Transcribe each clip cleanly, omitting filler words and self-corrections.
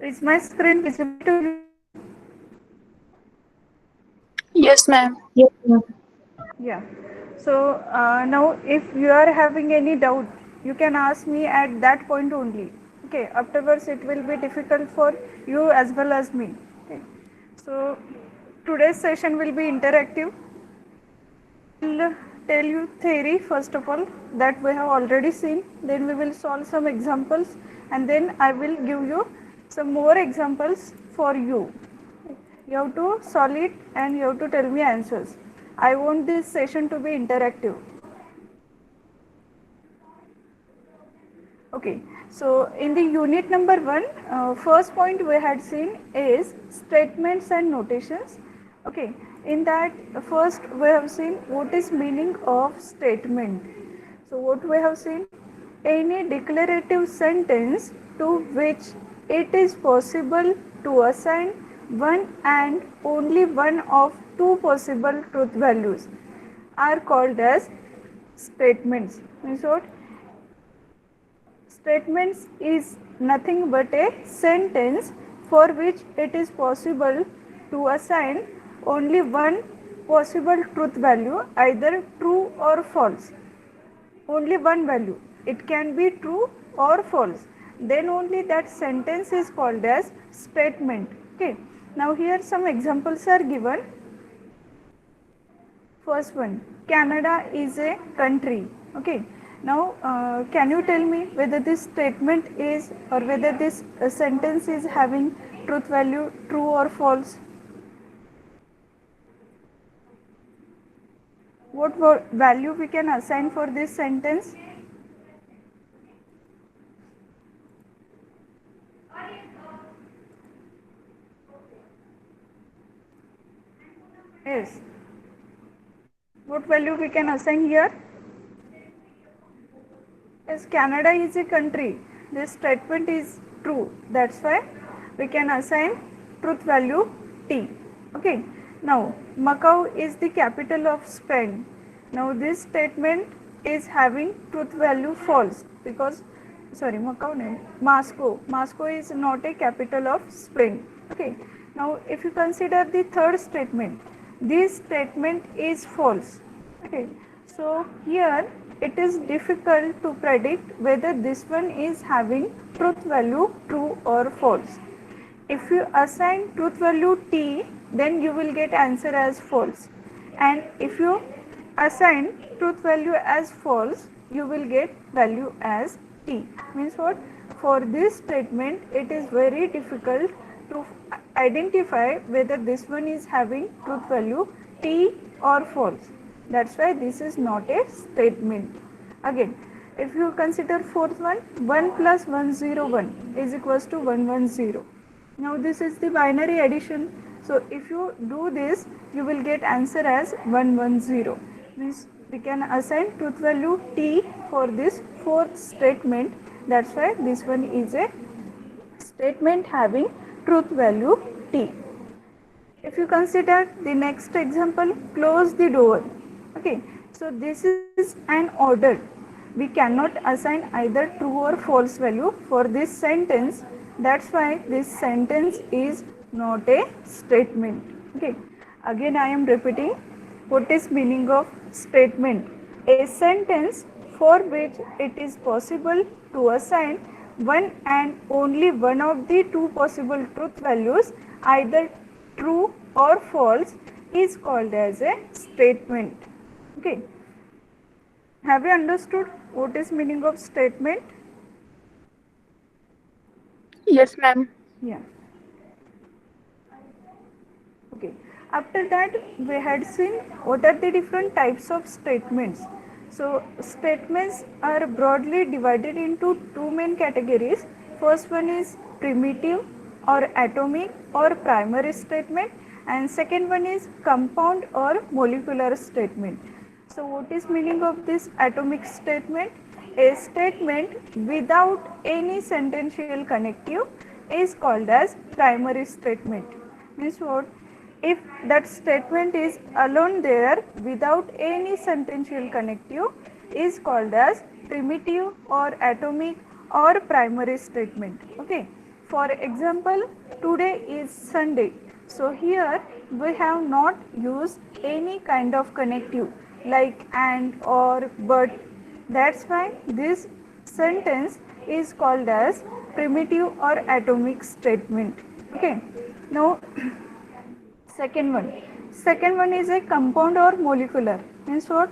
Is my screen visible to you? Yes, ma'am. Yes, ma'am. Yeah. So now if you are having any doubt, you can ask me at that point only. Okay. Afterwards it will be difficult for you as well as me. Okay. So today's session will be interactive. I'll tell you theory first of all that we have already seen. Then we will solve some examples and then I will give you some more examples for you. You have to solve it and you have to tell me answers. I want this session to be interactive. Okay, so in the unit number 1, first point we had seen is statements and notations. Okay, in that first we have seen what is meaning of statement. So what we have seen, any declarative sentence to which it is possible to assign one and only one of two possible truth values are called as statements. Means what? Statements is nothing but a sentence for which it is possible to assign only one possible truth value, either true or false. Only one value. It can be true or false. Then only that sentence is called as statement. Okay. Now here some examples are given. First one, Canada is a country. Okay. Now, can you tell me whether this statement is or whether this sentence is having truth value true or false? What value we can assign for this sentence? Yes. What value we can assign here? Yes, Canada is a country. This statement is true. That's why we can assign truth value T. Okay. Now, Macau is the capital of Spain. Now, this statement is having truth value false because, sorry, Macau name, Moscow. Moscow is not a capital of Spain. Okay. Now, if you consider the third statement, this statement is false. Okay. So, here it is difficult to predict whether this one is having truth value true or false. If you assign truth value T, then you will get answer as false, and if you assign truth value as false, you will get value as T. Means what? For this statement it is very difficult to identify whether this one is having truth value T or false. That's why this is not a statement. Again, if you consider fourth one, 1 plus 101 is equals to 110. Now this is the binary addition. So if you do this, you will get answer as 110. Means we can assign truth value T for this fourth statement. That's why this one is a statement having truth value T. If you consider the next example, close the door. Okay, so this is an order. We cannot assign either true or false value for this sentence. That's why this sentence is not a statement. Okay, again I am repeating what is meaning of statement. A sentence for which it is possible to assign one and only one of the two possible truth values, either true or false, is called as a statement. Okay. Have you understood what is meaning of statement? Yes, ma'am. Yeah. Okay. After that, we had seen what are the different types of statements. So, statements are broadly divided into two main categories. First one is primitive or atomic or primary statement, and second one is compound or molecular statement. So, what is meaning of this atomic statement? A statement without any sentential connective is called as primary statement. Means what? If that statement is alone there without any sentential connective is called as primitive or atomic or primary statement. Okay. For example, today is Sunday. So here we have not used any kind of connective like and or but. That's why this sentence is called as primitive or atomic statement. Okay. Now second one is a compound or molecular. Means what?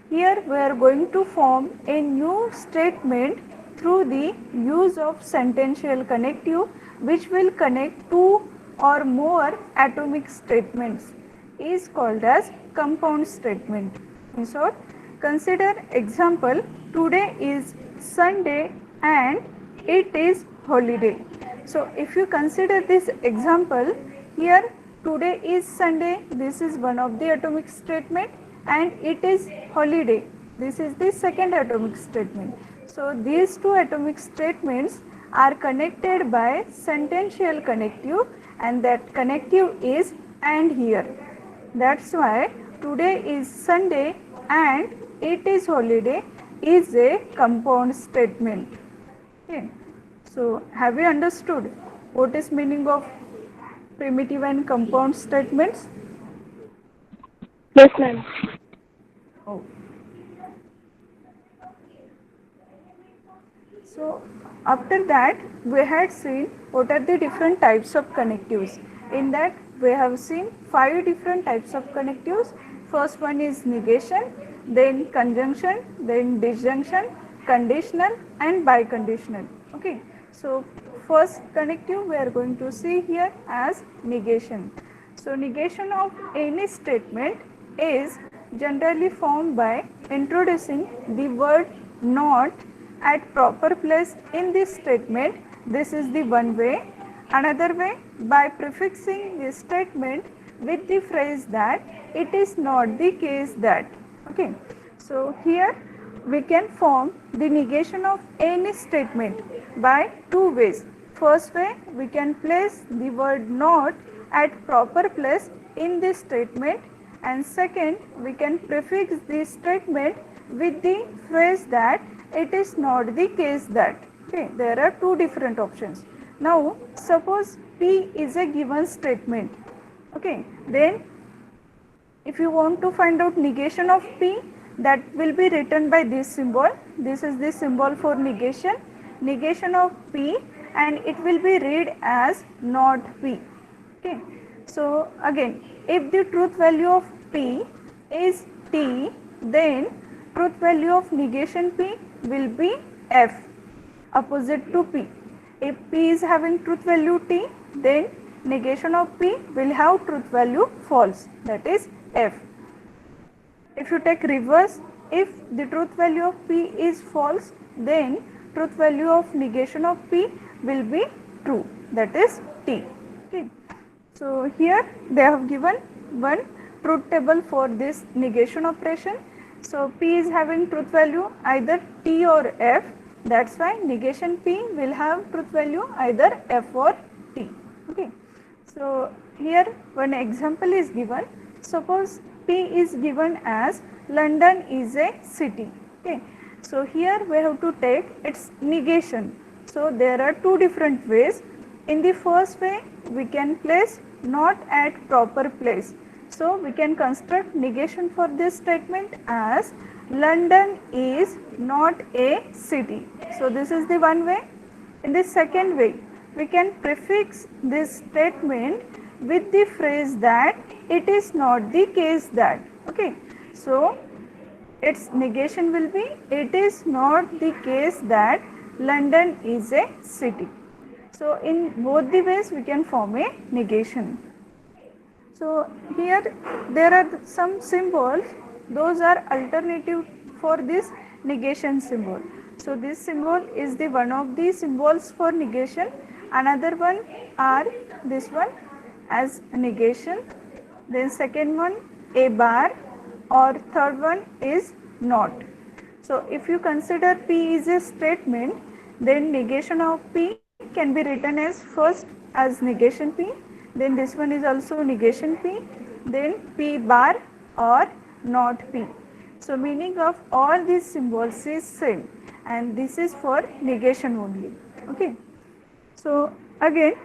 Here we are going to form a new statement through the use of sentential connective which will connect two or more atomic statements is called as compound statement. In short, consider example, today is Sunday and it is holiday. So if you consider this example, here today is Sunday, this is one of the atomic statement, and it is holiday, this is the second atomic statement. So these two atomic statements are connected by sentential connective, and that connective is and here. That's why today is Sunday and it is holiday is a compound statement. Okay. So have you understood what is meaning of primitive and compound statements? Yes, ma'am. Oh. So after that we had seen what are the different types of connectives. In that we have seen 5 different types of connectives. First one is negation, then conjunction, then disjunction, conditional and biconditional. Okay. So first connective we are going to see here as negation. So negation of any statement is generally formed by introducing the word not at proper place in this statement. This is the one way. Another way, by prefixing this statement with the phrase that it is not the case that. Okay. So here we can form the negation of any statement by two ways. First way, we can place the word not at proper place in this statement, and second, we can prefix this statement with the phrase that it is not the case that. Okay, there are two different options. Now suppose P is a given statement. Okay, then if you want to find out negation of P, that will be written by this symbol. This is the symbol for negation. Negation of P, and it will be read as not P. Okay. So again, if the truth value of P is T, then truth value of negation P will be F, opposite to P. If P is having truth value T, then negation of P will have truth value false, that is F. If you take reverse, if the truth value of P is false, then truth value of negation of P will be true, that is T. Okay. So here they have given one truth table for this negation operation. So P is having truth value either T or F, that's why negation P will have truth value either F or T. Okay. So here one example is given. Suppose P is given as London is a city. Okay. So here we have to take its negation. So there are two different ways. In the first way, we can place not at proper place. So we can construct negation for this statement as London is not a city. So this is the one way. In the second way, we can prefix this statement with the phrase that it is not the case that. Okay. So its negation will be it is not the case that London is a city. So in both the ways we can form a negation. So here there are some symbols, those are alternative for this negation symbol. So this symbol is the one of the symbols for negation. Another one are this one as negation, then second one a bar, or third one is not. So if you consider P is a statement, then negation of P can be written as first as negation P, then this one is also negation P, then P bar or not P. So meaning of all these symbols is same, and this is for negation only. Okay. So Again,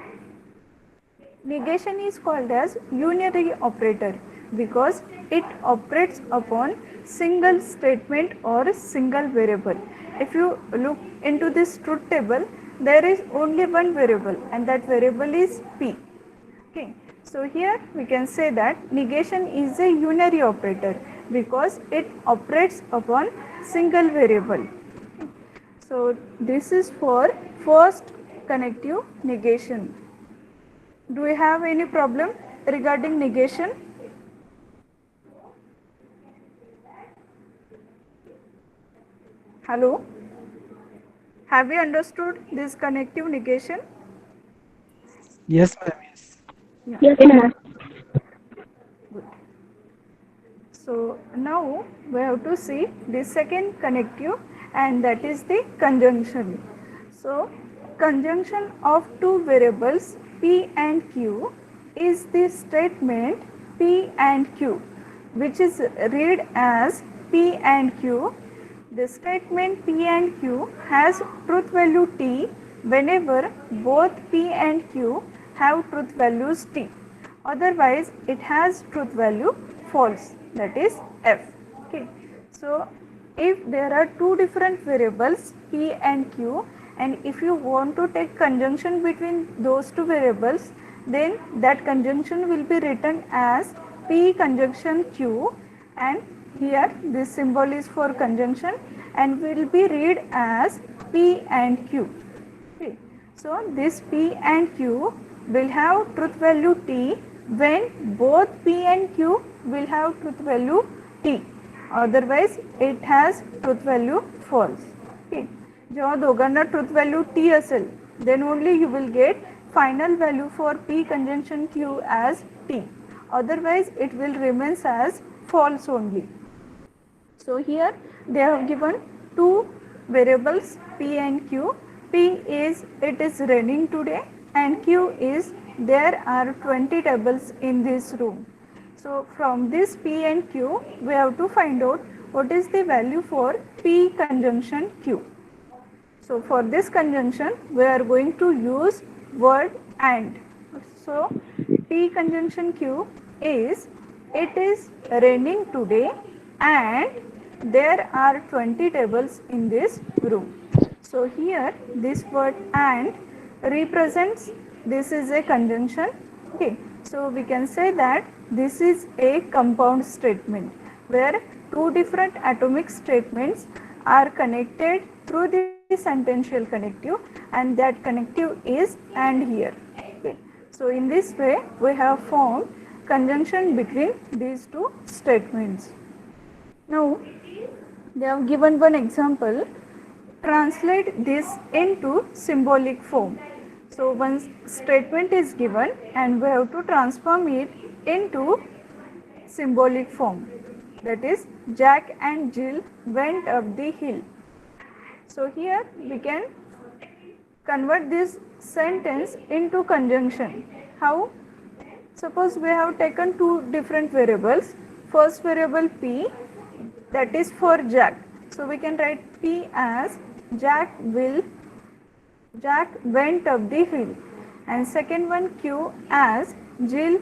negation is called as unary operator because it operates upon single statement or single variable. If you look into this truth table, there is only one variable and that variable is p. Okay, so here we can say that negation is a unary operator because it operates upon single variable. So this is for first connective negation. Do you have any problem regarding negation? Hello? Have you understood this connective negation? Yes, ma'am. Yes. Yes, ma'am. Good. So now we have to see the second connective, and that is the conjunction. So conjunction of two variables p and q is the statement p and q, which is read as p and q. The statement p and q has truth value t whenever both p and q have truth values t. Otherwise it has truth value false, that is f. Okay, so if there are two different variables p and q, and if you want to take conjunction between those two variables, then that conjunction will be written as p conjunction q, and here this symbol is for conjunction and will be read as p and q. Okay, so this p and q will have truth value t when both p and q will have truth value t. Otherwise it has truth value false. Okay, जेव्हा दोघांना truth value t असेल, then only you will get final value for p conjunction q as t. Otherwise it will remains as false only. So here they have given two variables p and q. P is it is raining today, and q is there are 20 tables in this room. So from this p and q we have to find out what is the value for p conjunction q. So for this conjunction we are going to use word and. So p conjunction q is it is raining today and there are 20 tables in this room. So here this word and represents this is a conjunction. Okay, so we can say that this is a compound statement where two different atomic statements are connected through the sentential connective, and that connective is and here. Okay, so in this way we have formed conjunction between these two statements. Now they have given one example. Translate this into symbolic form. So one statement is given and we have to transform it into symbolic form. That is, Jack and Jill went up the hill. So here we can convert this sentence into conjunction. How? Suppose we have taken two different variables. First variable p, that is for Jack. So we can write p as Jack went up the hill, and second one q as Jill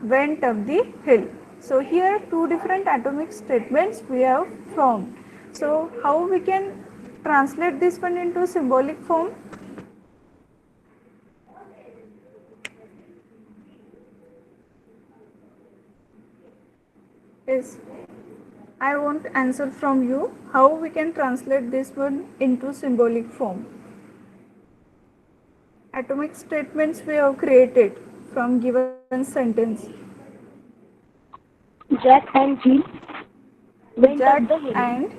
went up the hill. So here two different atomic statements we have formed. So how we can translate this one into symbolic form? Yes, I want answer from you how we can translate this one into symbolic form. Atomic statements we have created from given sentence. Jack and Jill went Jack up the hill. and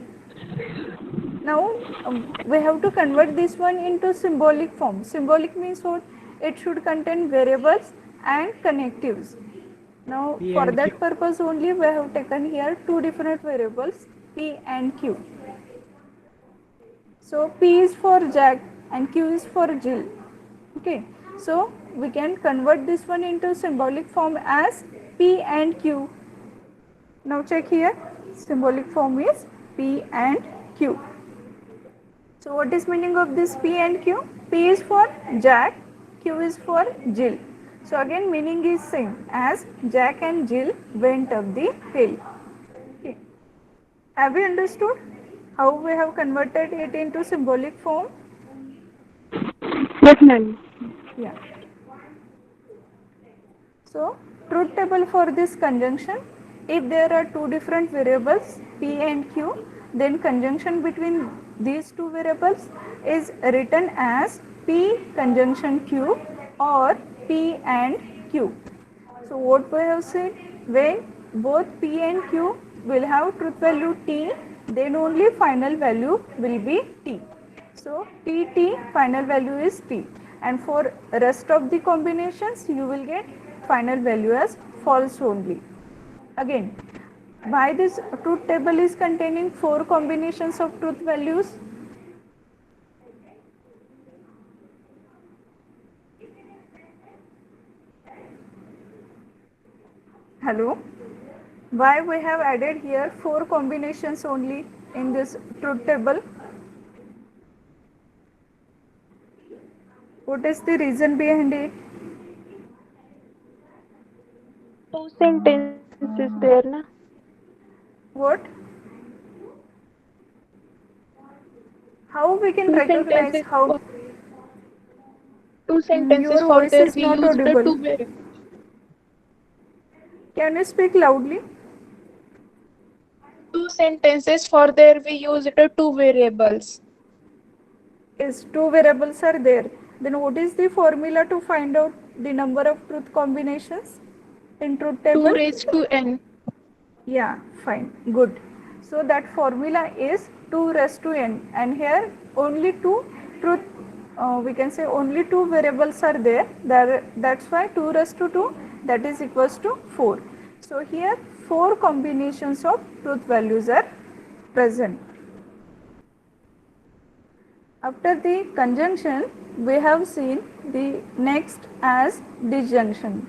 now we have to convert this one into symbolic form. Symbolic means what? It should contain variables and connectives. Now P for and that Q. purpose only we have taken here two different variables p and q. So p is for Jack and q is for Jill. Okay, so we can convert this one into symbolic form as p and q. Now check here, symbolic form is p and q. So what is meaning of this p and q? P is for Jack, Q is for Jill. So again meaning is same as Jack and Jill went up the hill. Okay. Have you understood how we have converted it into symbolic form? Yes, ma'am. Yeah. So truth table for this conjunction, if there are two different variables P and Q, then conjunction between these two variables is written as P conjunction Q or P and Q. So what we have said, when both P and Q will have truth value T, then only final value will be T. So T final value is T, and for rest of the combinations you will get final value as false only. Again, why this truth table is containing 4 combinations of truth values? Hello? Why we have added here 4 combinations only in this truth table? What is the reason behind it? Two sentences there, na? What? How we can Two recognize sentences. how? Two sentences Your for voice there is we not use the audible. two variables. Can you speak loudly? Two sentences for there we use the two variables. Yes, 2 variables are there. Then what is the formula to find out the number of truth combinations in truth 2 table? raised to n. Yeah, fine, good. So that formula is 2 raised to n, and here only two truth, we can say only 2 variables are there. That's why 2 raised to 2, that is equals to 4. So here 4 combinations of truth values are present. After the conjunction, we have seen the next as disjunction.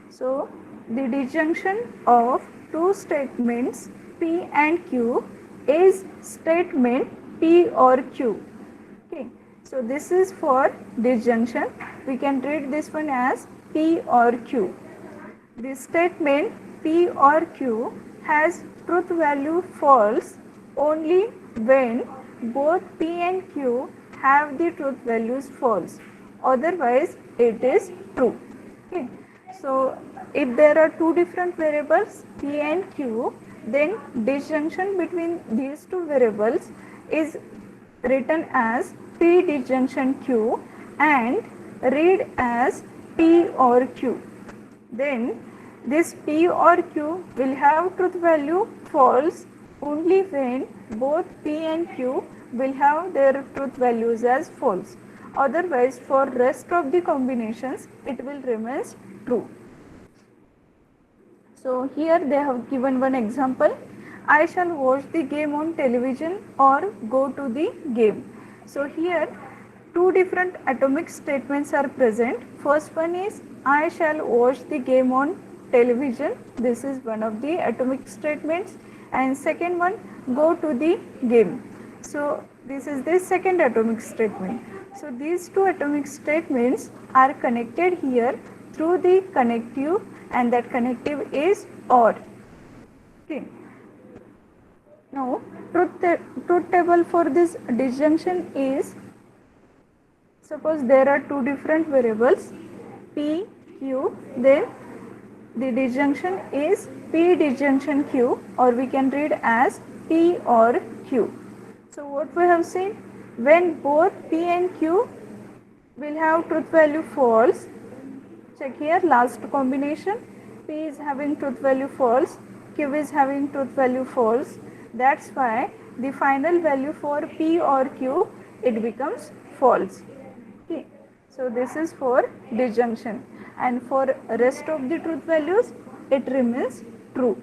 So the disjunction of two statements P and Q is statement P or Q. Okay. So this is for disjunction. We can read this one as P or Q. The statement P or Q has truth value false only when both P and Q have the truth values false. Otherwise, it is true. Okay. So, if there are two different variables P and Q, then disjunction between these two variables is written as P disjunction Q and read as P or Q. Then this P or Q will have truth value false only when both P and Q will have their truth values as false. Otherwise, for rest of the combinations, it will remain true. So here they have given one example. I shall watch the game on television or go to the game. So here two different atomic statements are present. First one is I shall watch the game on television. This is one of the atomic statements. And second one, go to the game. So this is the second atomic statement. So these two atomic statements are connected here through the connective, and that connective is OR. Okay. Now truth table for this disjunction is, suppose there are two different variables P, Q, then the disjunction is P disjunction Q, or we can read as P or Q. So what we have seen, when both P and Q will have truth value false, check here last combination, P is having truth value false, Q is having truth value false. That's why the final value for P or Q, it becomes false. Okay. So this is for disjunction, and for rest of the truth values, it remains true.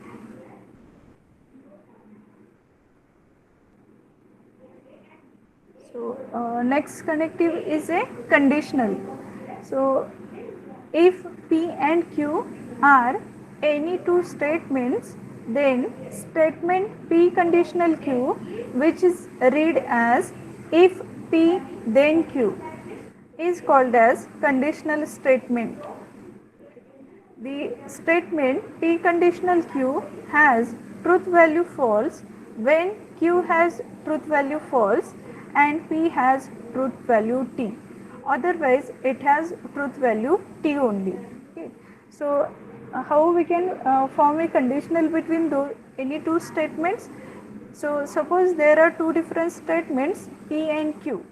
So next connective is a conditional. So if P and Q are any two statements, then statement P conditional Q, which is read as if P then Q. is called as conditional statement. The statement P conditional Q has truth value false when Q has truth value false and P has truth value T. Otherwise, it has truth value T only. Okay. So, how we can form a conditional between any two statements? So, suppose there are two different statements P and Q.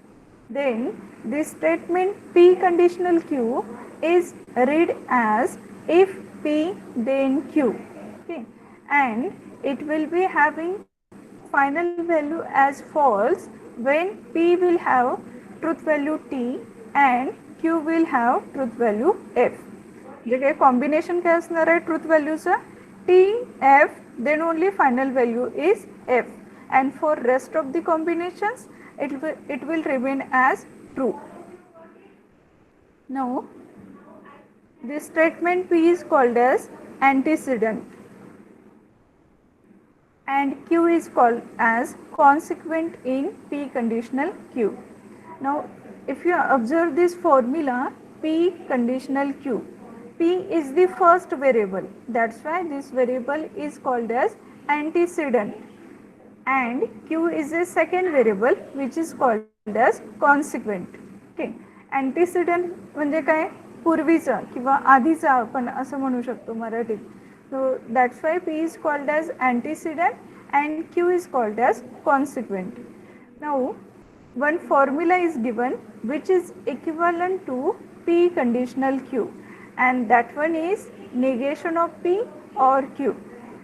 Then this statement P conditional Q is read as if P then Q, okay, and it will be having final value as false when P will have truth value T and Q will have truth value F. जे काही combination काय असणार आहे truth व्हॅल्यूचं T F then only final value is F, and for rest of the combinations it will remain as true. Now this statement P is called as antecedent and Q is called as consequent in P conditional Q. Now if you observe this formula P conditional Q, P is the first variable, that's why this variable is called as antecedent, and Q is a second variable which is called as consequent. Okay, antecedent म्हणजे काय पूर्वीचा किंवा आधीचा आपण असं म्हणू शकतो मराठीत. So that's why P is called as antecedent and Q is called as consequent. Now one formula is given which is equivalent to P conditional Q, and that one is negation of P or Q.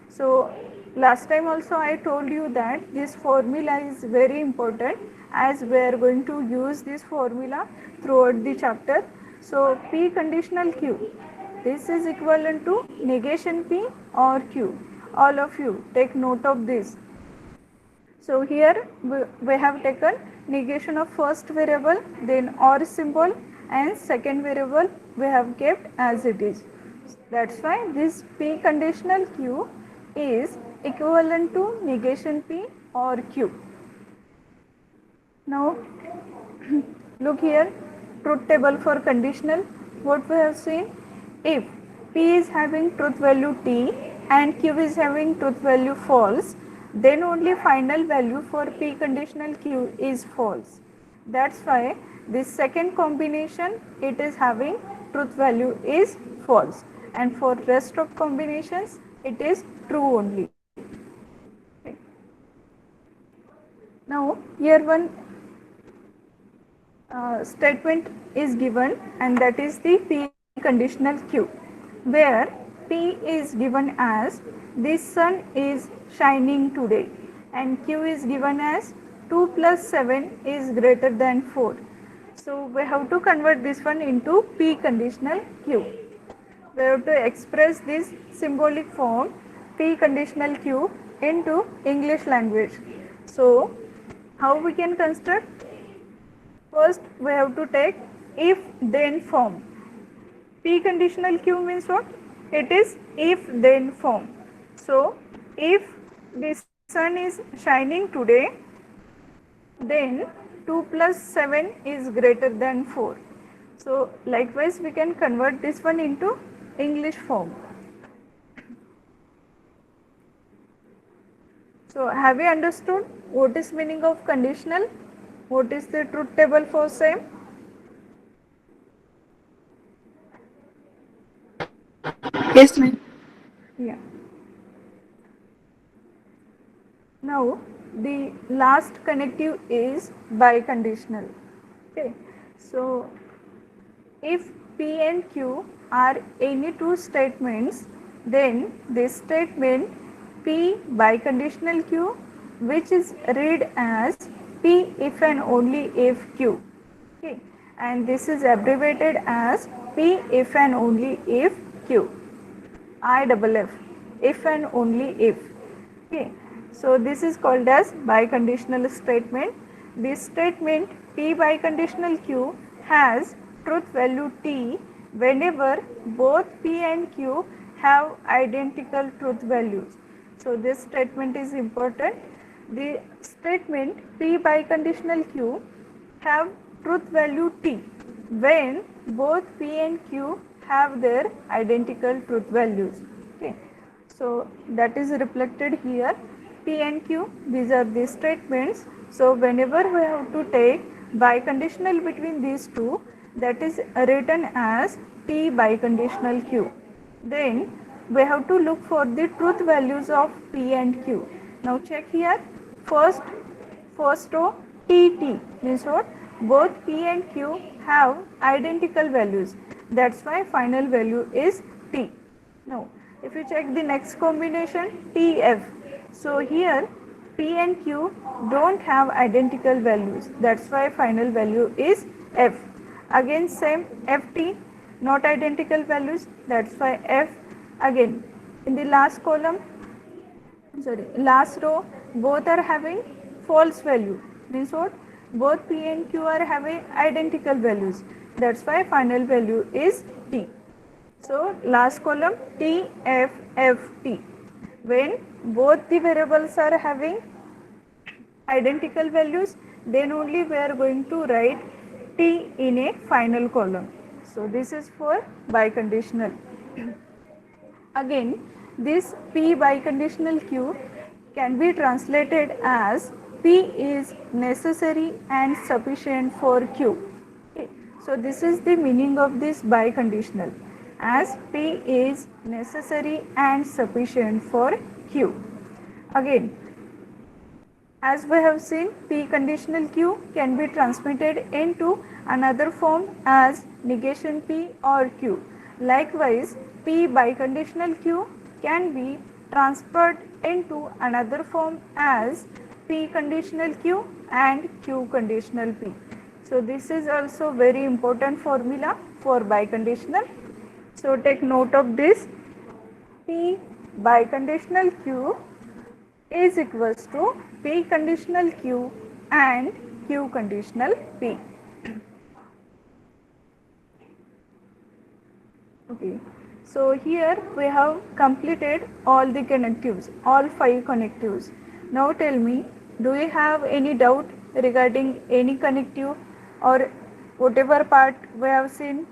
So last time also I told you that this formula is very important as we are going to use this formula throughout the chapter. So P conditional Q, this is equivalent to negation P or Q. All of you take note of this. So here we have taken negation of first variable, then OR symbol, and second variable we have kept as it is. That's why this P conditional Q is equivalent to negation P or Q. Now look here, truth table for conditional. What we have seen, if P is having truth value T and Q is having truth value false, then only final value for P conditional Q is false. That's why this second combination it is having truth value is false, and for rest of combinations it is true only. Okay. Now here one statement is given, and that is the P conditional Q, where P is given as the sun is shining today and Q is given as 2 plus 7 is greater than 4. So we have to convert this one into P conditional Q. We have to express this symbolic form P conditional Q into English language. So how we can construct? First we have to take if then form. P conditional Q means what? It is if then form. So if the sun is shining today, then 2 plus 7 is greater than 4. So likewise we can convert this one into English form. So have you understood what is meaning of conditional? What is the truth table for same? Yes, ma'am. Yeah. Now the last connective is biconditional. Okay. So if P and Q are any two statements, then this statement P biconditional Q, which is read as P if and only if Q. Okay. And this is abbreviated as P if and only if Q. IFF, if and only if. Okay. So this is called as biconditional statement. This statement P biconditional Q has truth value T whenever both P and Q have identical truth values. So this statement is important. The statement P biconditional Q have truth value T when both P and Q have their identical truth values. Okay, so that is reflected here. P and Q, these are the statements. So whenever we have to take biconditional between these two, that is written as P biconditional Q. Then we have to look for the truth values of P and Q. Now check here. First row TT means what? Both P and Q have identical values. That's why final value is T. Now if you check the next combination TF. So here P and Q don't have identical values. That's why final value is F. Again same FT, not identical values. That's why F. Again in the last row, both are having false value. Means what? Both P and Q are having identical values. That's why final value is T. So last column T, F, F, T. When both the variables are having identical values, then only we are going to write T in a final column. So this is for biconditional. Again, this P biconditional Q can be translated as P is necessary and sufficient for Q. Okay. So this is the meaning of this biconditional, as P is necessary and sufficient for Q. Again, as we have seen, P conditional Q can be transmitted into another form as negation P or Q. Likewise, P biconditional Q can be transferred into another form as P conditional Q and Q conditional P. So this is also very important formula for biconditional. So take note of this. P biconditional Q is equals to P conditional Q and Q conditional P. Okay, so here we have completed all the connectives, all 5 connectives. Now tell me, do you have any doubt regarding any connective or whatever part we have seen?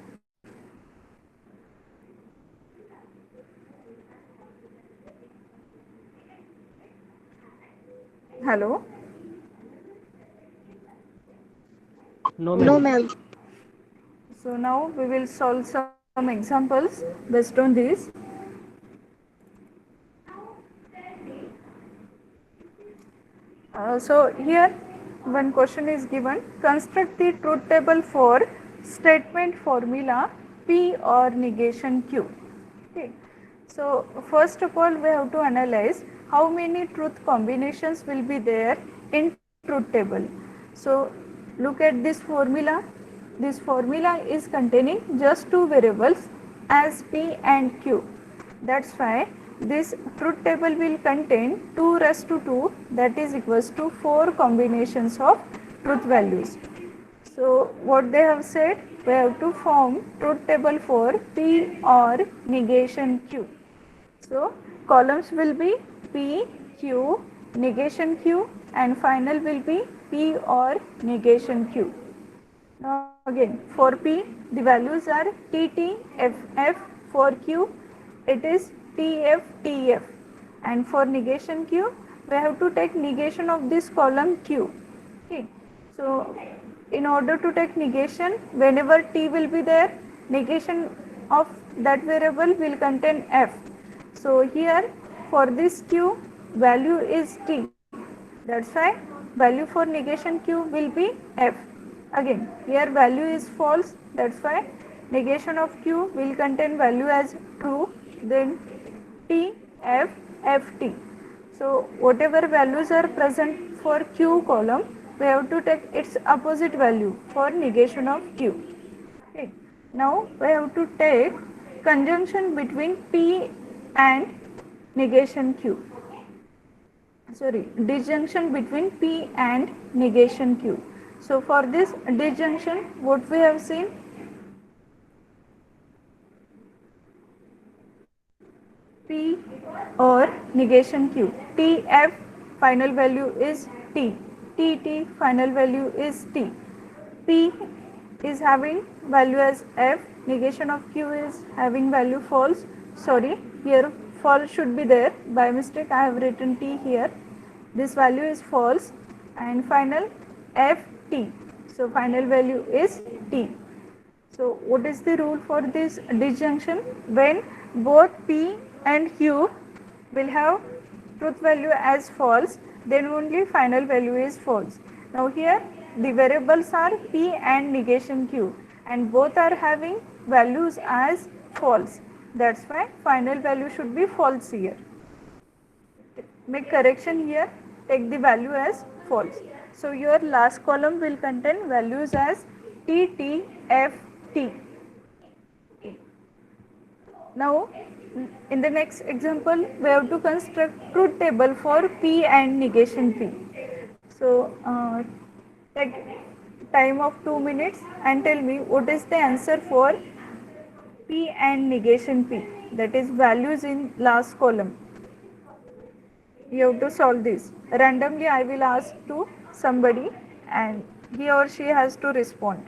Hello? No, No, ma'am. ma'am. So now we will solve some examples based on this. So here one question is given. Construct the truth table for statement formula P or negation Q. Okay. So first of all we have to analyze how many truth combinations will be there in truth table. So look at this formula. This formula is containing just 2 variables as P and Q. That's why this truth table will contain 2 raised to 2, that is equals to 4 combinations of truth values. So what they have said, we have to form truth table for P or negation Q. So columns will be P, Q, negation Q, and final will be P or negation Q. Now again, for P the values are TT, FF. For Q it is TF, TF, and for negation Q we have to take negation of this column Q. Okay. So in order to take negation, whenever T will be there, negation of that variable will contain F. So here for this Q value is T. That's why value for negation Q will be F. Again here value is false. That's why negation of Q will contain value as true. Then T, F, FT. So whatever values are present for Q column, we have to take its opposite value for negation of Q. Okay. Now we have to take conjunction between P and negation Q. Sorry, disjunction between P and negation Q. So for this disjunction, what we have seen? P or negation Q. TF final value is T. TT final value is T. P is having value as f, negation of q is having value false. Sorry, here false should be there. By mistake I have written t here. This value is false, and final f t. So final value is t. So what is the rule for this disjunction? When both p and q will have truth value as false, then only final value is false. Now here the variables are p and negation q, and both are having values as false. That's why final value should be false here. Make correction here, take the value as false. So your last column will contain values as t, t, f, t. Now in the next example we have to construct truth table for p and negation p. So take time of 2 minutes and tell me what is the answer for p and negation p, that is values in last column. You have to solve this. Randomly I will ask to somebody and he or she has to respond.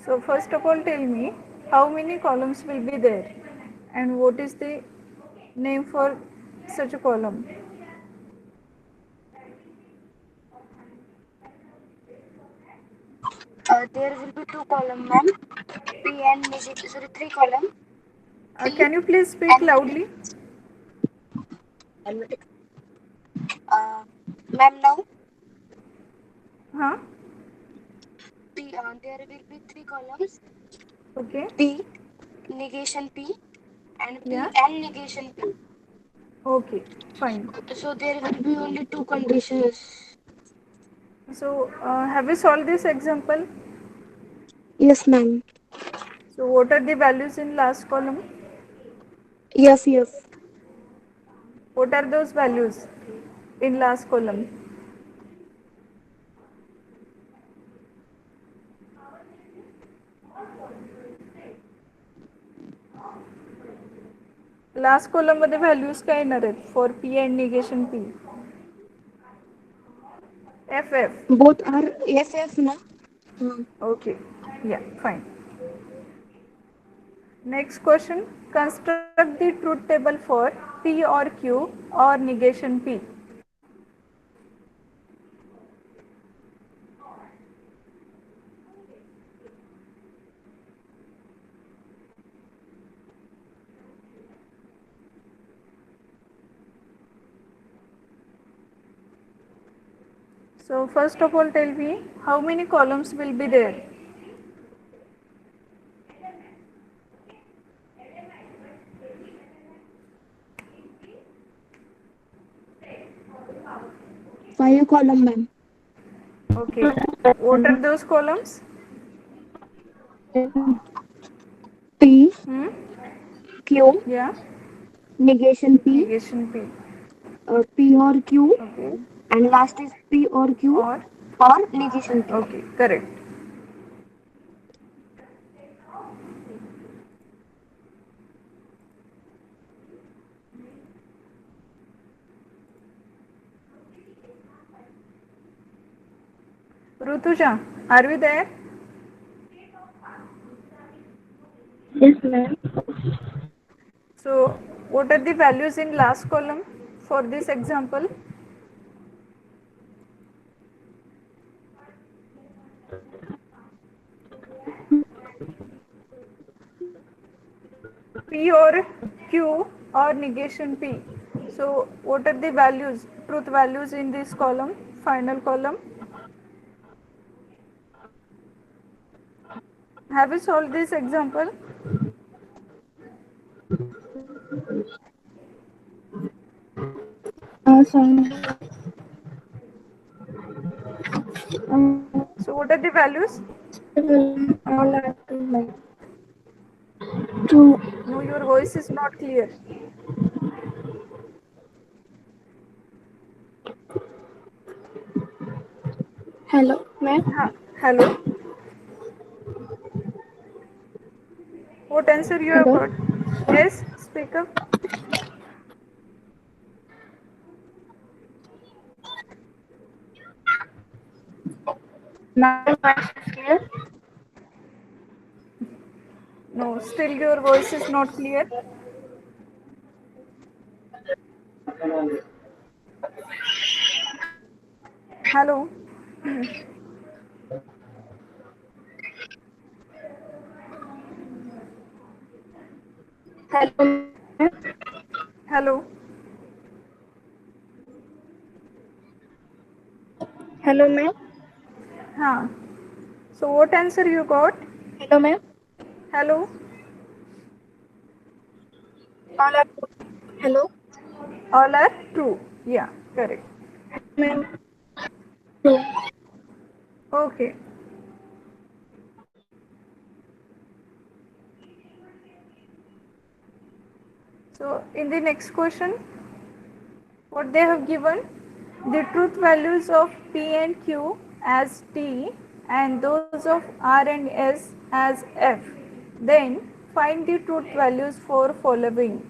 So first of all tell me how many columns will be there and what is the name for such a column. There will be two column, ma'am. P and negative, sorry, three column. Can you please speak loudly? Ma'am, now Huh? P. There will be three columns. Okay. P, negation P, and P Yeah. and negation P. Okay. Fine. So there will be only two conditions. So have you solved this example? Yes, ma'am. So what are the values in last column? Yes, yes. What are those values in last column? Last column मध्ये values काय येणार आहेत for P and negation P. F F. Both are FF, na? Okay. Yeah, fine. Next question. Construct the truth table for P or Q or negation P. So first of all tell me how many columns will be there. Five column, ma'am. Okay. What are those columns? P, Hmm? Q, Yeah. negation P, Negation P. P or Q, Okay. and last is P or Q Or or negation P. okay, correct. Rutuja, are you there? Yes, ma'am. So, what are the values in last column for this example? P or Q or negation P. So, what are the values, truth values in this column, final column? Have you solved this example? Sorry. So, what are the values? All are two, ma'am. True. No, your voice is not clear. Hello, ma'am. Hello. What answer you have Hello. got? Yes, speak up. Now my voice is clear. No, still your voice is not clear. Hello. Hello, ma'am. Hello. Hello, ma'am. Huh. So what answer you got? Hello, ma'am. Hello. All are hello, All are true. Yeah, correct. ma'am. True. Okay. So in the next question, what they have given, the truth values of P and Q as T and those of R and S as F. Then find the truth values for following.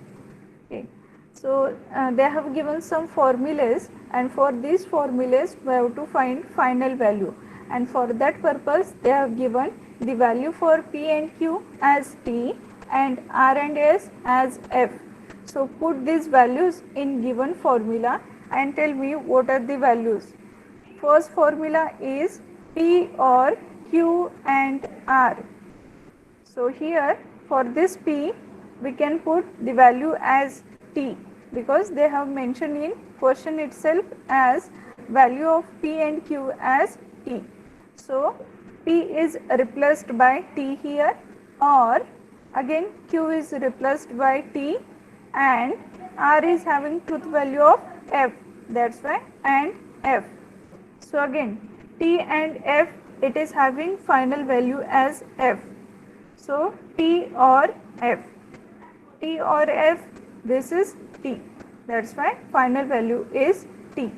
Okay. So they have given some formulas, and for these formulas we have to find final value, and for that purpose they have given the value for P and Q as T and R and S as F. So put these values in given formula and tell me what are the values. First formula is P or Q and R. So here for this P we can put the value as T, because they have mentioned in question itself as value of P and Q as T. So P is replaced by T here, or again Q is replaced by T, and R is having truth value of F, that's why and F. So again T and F, it is having final value as F. So T or F. T or F, this is T. That's why final value is T.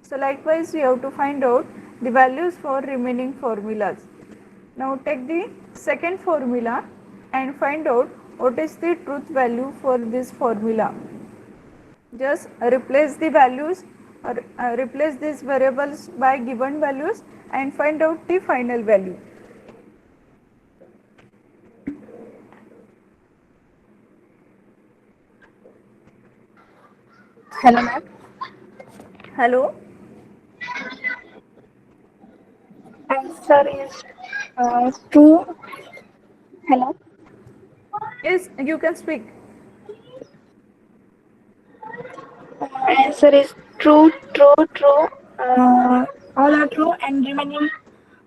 So likewise we have to find out the values for remaining formulas. Now take the second formula and find out what is the truth value for this formula. Just replace the values, or replace these variables by given values and find out the final value. Hello, ma'am. Hello. Answer is true. Hello. Yes, you can speak. Answer is true, true, true. All are true, and remaining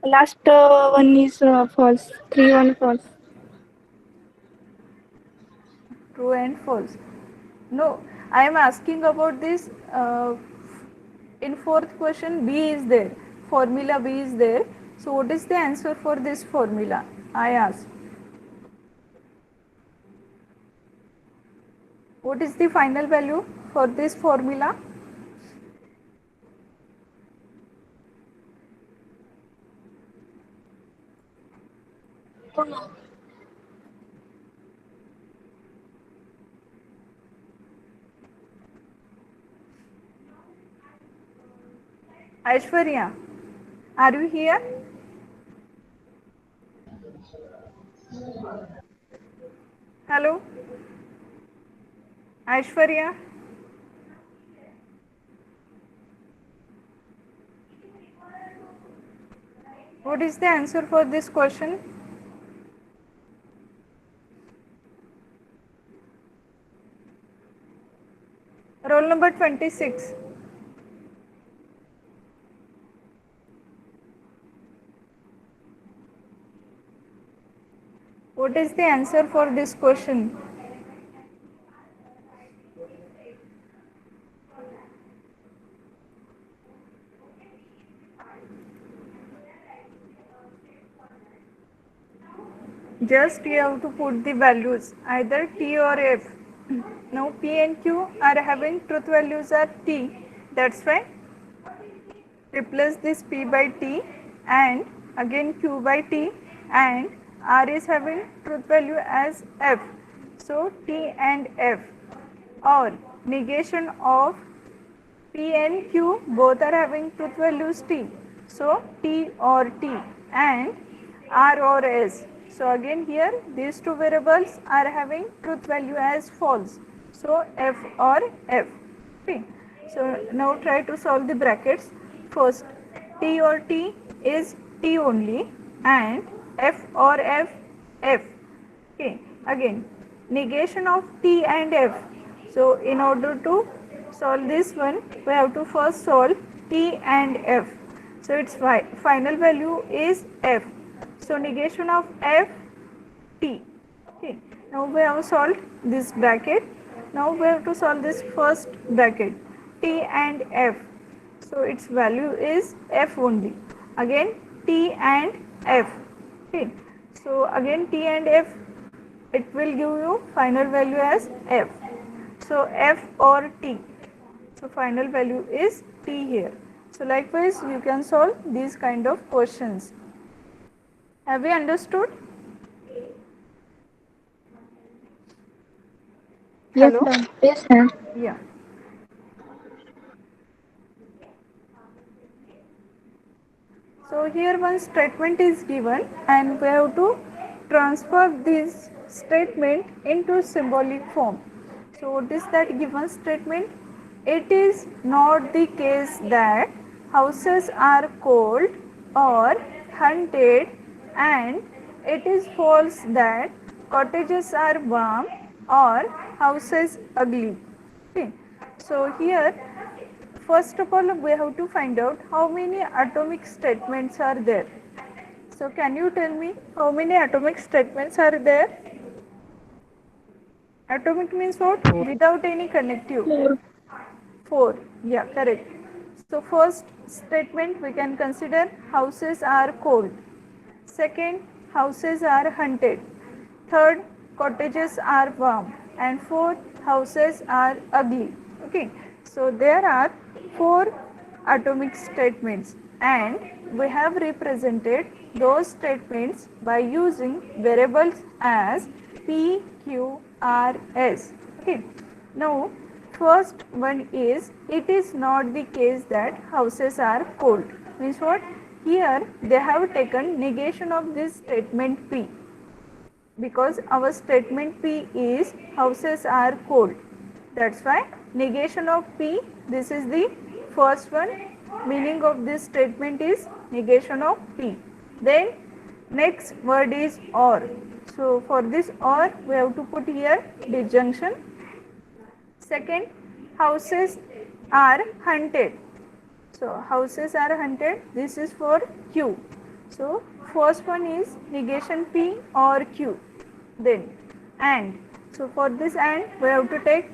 last one is false. 3 1 false. True and false. No, I am asking about this. In fourth question, B is there. Formula B is there. So, what is the answer for this formula? I ask. What is the final value for this formula? Aishwarya, are you here? Hello? Aishwarya? What is the answer for this question? Roll number 26. What is the answer for this question? just you have to put the values either T or F. Now P and Q are having truth values are T, that's why replace this P by T and again Q by T, and R is having truth value as F, so T and F, or negation of P and Q both are having truth values T, so T or T, and R or S. So again here these two variables are having truth value as false, so F or F. Okay. So now try to solve the brackets. First, T or T is T only, and F or F, F. Okay. Again, negation of T and F. So in order to solve this one, we have to first solve T and F. So its final value is F. So negation of F, T. Okay. Now we have solved this bracket. Now we have to solve this first bracket, T and F. So its value is F only. Again T and F. Okay. So again T and F, it will give you final value as F. So F or T. So final value is T here. So likewise you can solve these kind of questions. Have you understood? Yes, Hello? ma'am. Yes, ma'am. Yeah. So here one statement is given and we have to transfer this statement into symbolic form. So what is that given statement? It is not the case that houses are cold or haunted, and it is false that cottages are warm or houses ugly. Okay. So here first of all we have to find out how many atomic statements are there. So can you tell me how many atomic statements are there? Atomic means what? Four. Without any connective. 4. 4. Yeah, correct. So first statement we can consider houses are cold. Second, houses are haunted. Third, cottages are warm. And fourth, houses are ugly. Okay. So there are 4 atomic statements, and we have represented those statements by using variables as P, Q, R, S. Okay. Now first one is, it is not the case that houses are cold. Means what? Here they have taken negation of this statement P, because our statement P is houses are cold. That's why negation of P, this is the first one. Meaning of this statement is negation of P. Then next word is or. So for this or we have to put here disjunction. Second, houses are haunted. So houses are haunted, this is for Q. So first one is negation P or Q. Then and. So for this and we have to take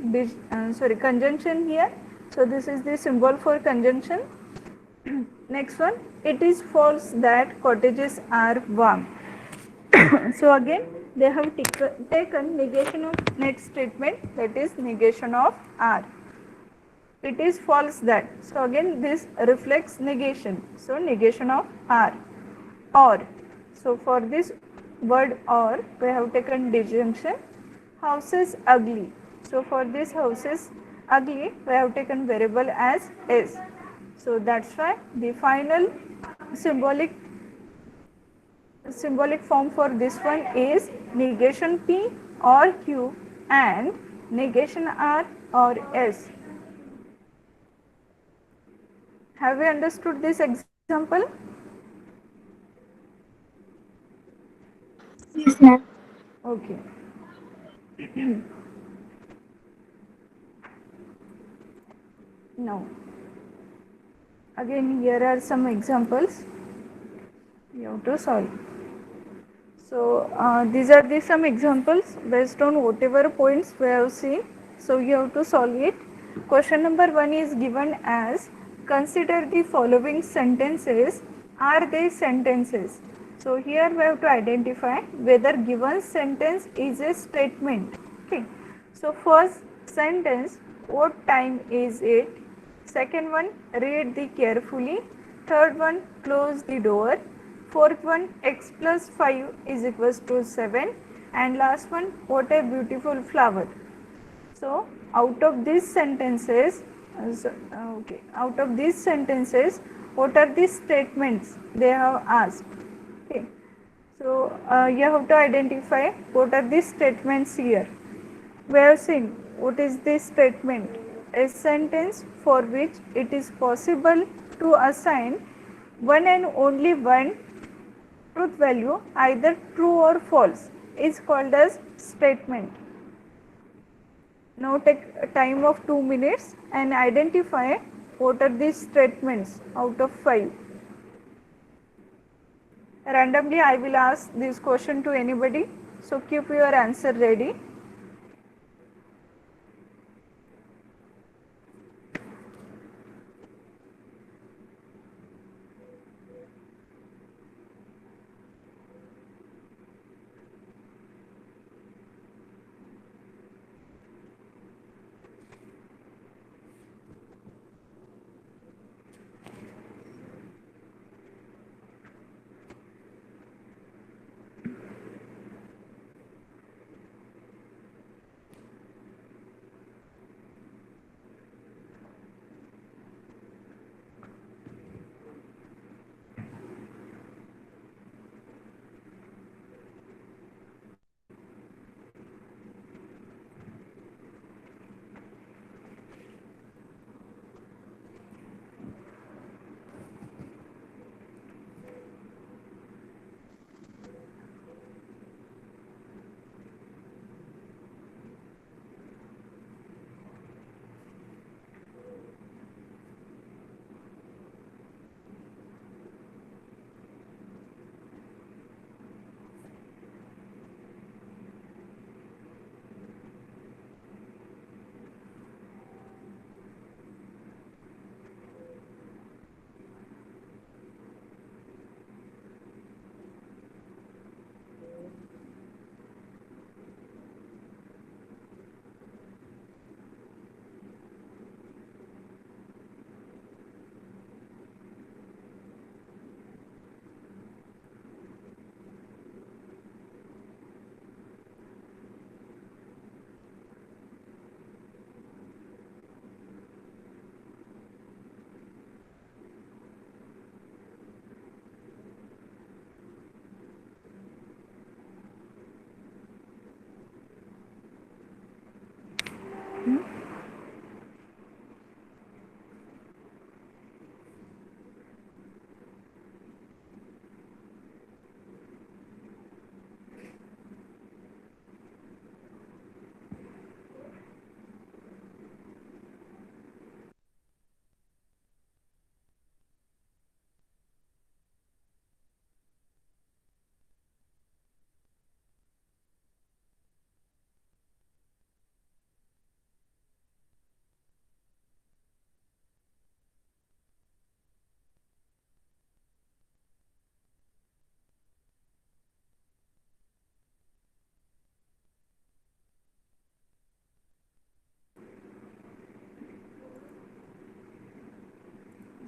conjunction here. So this is the symbol for conjunction. Next one, it is false that cottages are warm. So again they have taken negation of next statement, that is negation of R. It is false that. So again this reflects negation. So negation of R. Or. So for this word or we have taken disjunction. Houses ugly. So for this houses ugly we have taken variable as S. So that's why the final symbolic form for this one is negation P or Q and negation R or S. Have you understood this example? Yes, ma'am. Okay. Now again here are some examples you have to solve. So these are the some examples based on whatever points we have seen. So you have to solve it. Question number 1 is given as, consider the following sentences. Are they sentences? So here we have to identify whether given sentence is a statement. Okay. So first sentence, what time is it? Second one, read the carefully. Third one, close the door. Fourth one, x plus 5 is equals to 7. And last one, what a beautiful flower. So out of these sentences, out of these sentences, what are the statements they have asked? Okay. So you have to identify what are the statements here. We have seen what is this statement, a sentence for which it is possible to assign one and only one truth value, either true or false, is called as statement. Now take a time of 2 minutes and identify what are these statements out of 5. Randomly I will ask this question to anybody, so keep your answer ready.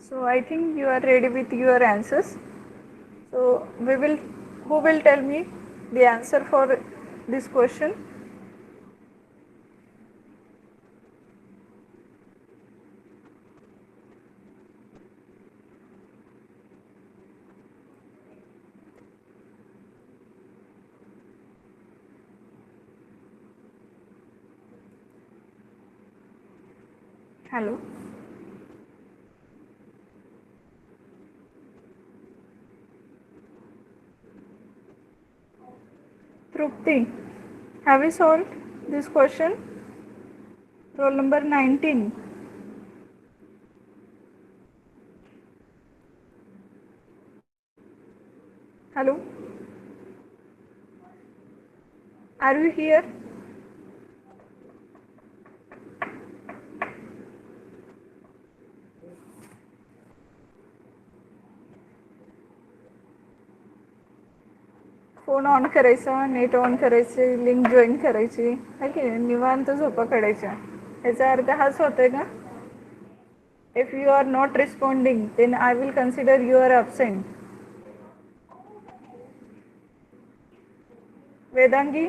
So I think you are ready with your answers. So who will tell me the answer for this question? Hello. Trupti, have you solved this question? Roll number 19. Hello. Are you here? Phone on करायचा, net on करायचे, link join करायची आहे की नाही, निवांत झोपा काढायच्या. याचा अर्थ हाच होतोय का? If you are not responding then I will consider you are absent. Vedangi,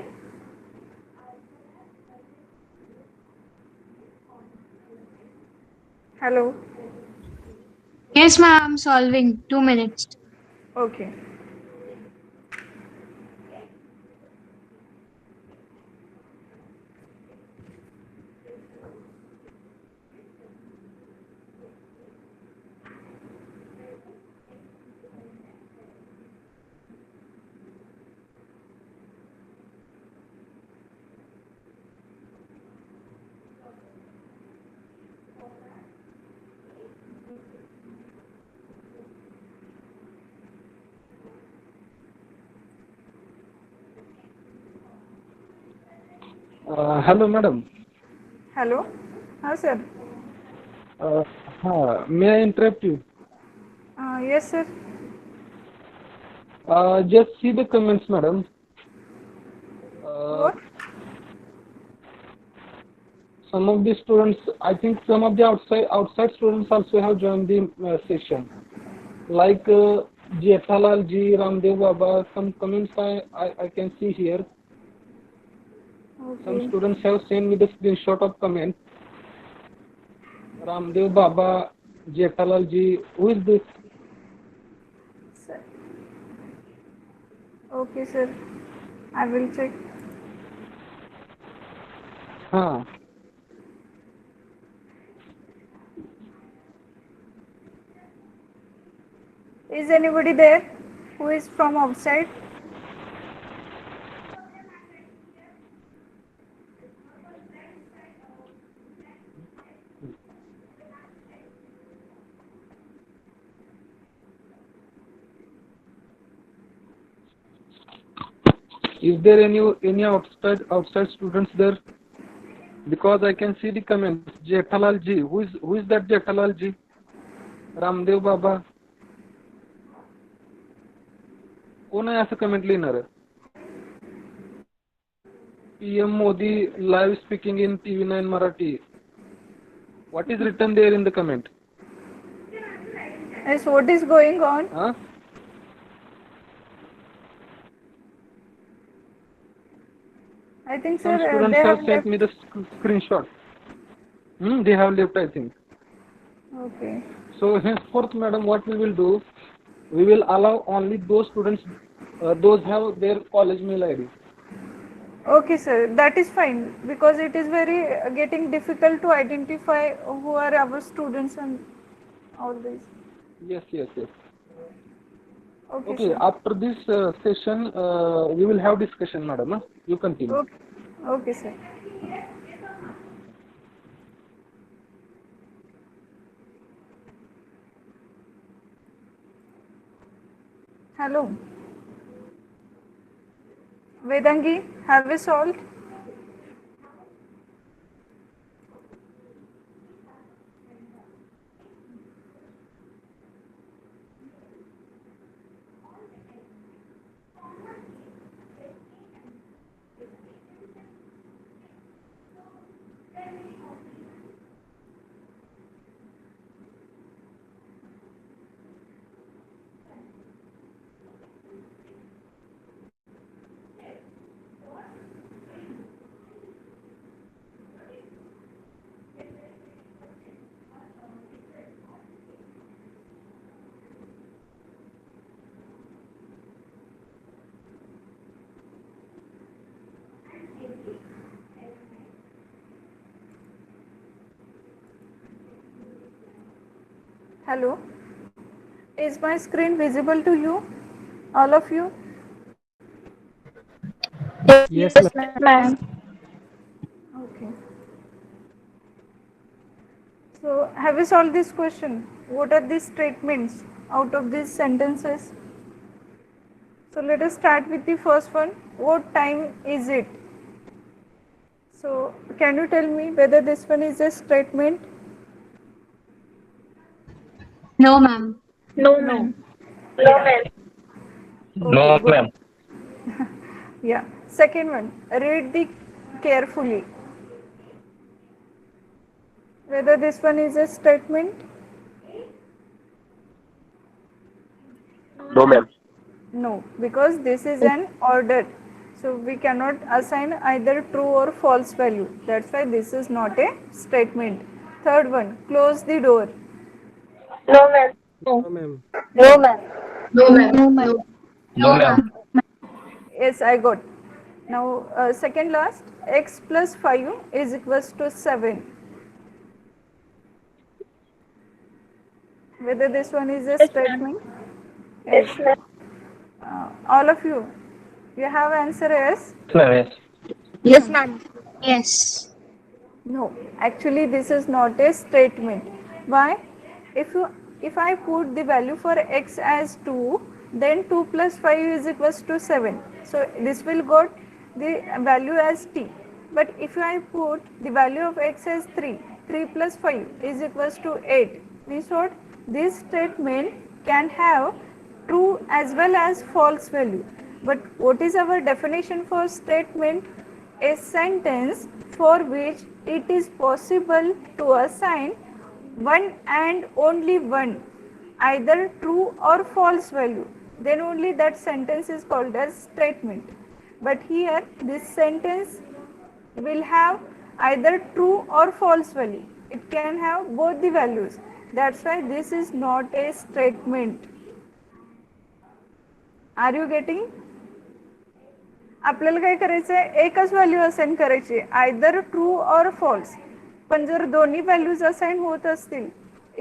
hello. Yes, ma'am. I'm solving. 2 minutes. Okay. Hello, madam. Hello. हां sir. May I interrupt you? Yes sir. Just see the comments, madam. What? Some of the students, I think some of the outside students also have joined the session. Like Jethalal ji, Ramdev Baba, some comments I can see here. Some Okay. students have sent me the screenshot of comment. Ramdev Baba, Jethalal ji, who is this? Sir. Okay, sir. I will check. हाँ. Is anybody there who is from outside? Is there any outside students there? Because I can see the comments. Jethalal ji, who is that Jethalal ji? Ramdev Baba. कौन है ऐसा comment लिहिणार? PM Modi live speaking in TV9 Marathi. What is written there in the comment? Yes, what is going on? Huh? I think, Some sir, students they have have sent left. me the screenshot. They have left, I think. Okay. So henceforth, madam, what we will do, we will allow only those students, those have their college mail ID. Okay, sir. That is fine because it is very getting difficult to identify who are our students and all this. Yes. Okay, Okay, sir. after this session, we will have discussion, madam. You continue. Okay. Okay, sir. Hello. Vedangi, have we solved? Hello. Is my screen visible to you? All of you? Yes, Yes, ma'am. ma'am. Okay. So, have you solved this question? What are these statements out of these sentences? So, let us start with the first one. What time is it? So, can you tell me whether this one is a statement? No, ma'am. No, ma'am. Okay, good. ma'am. Yeah. Second one, read the carefully. Whether this one is a statement? No, ma'am. No, because this is an order. So we cannot assign either true or false value. That's why this is not a statement. Third one, close the door. No, ma'am. No, ma'am. No, ma'am. No, ma'am. No, ma'am. No, ma'am. Yes, I got. Now, second last, x plus 5 is equals to 7. Whether this one is a statement? Yes, ma'am. All of you, you have answer yes? Yes. Yes, ma'am. Yes. No, actually this is not a statement. Why? If I put the value for x as 2, then 2 plus 5 is equals to 7. So this will got the value as t. But if I put the value of x as 3, 3 plus 5 is equals to 8. Means what? This statement can have true as well as false value. But what is our definition for statement? A sentence for which it is possible to assign one and only one, either true or false value, then only that sentence is called as statement. But here this sentence will have either true or false value. It can have both the values. That's why this is not a statement. Are you getting? आपल्याला काय करायचं आहे, एकच value assign करायची, either true और false. पण जर दोन्ही व्हॅल्यूज असाइन होत असतील,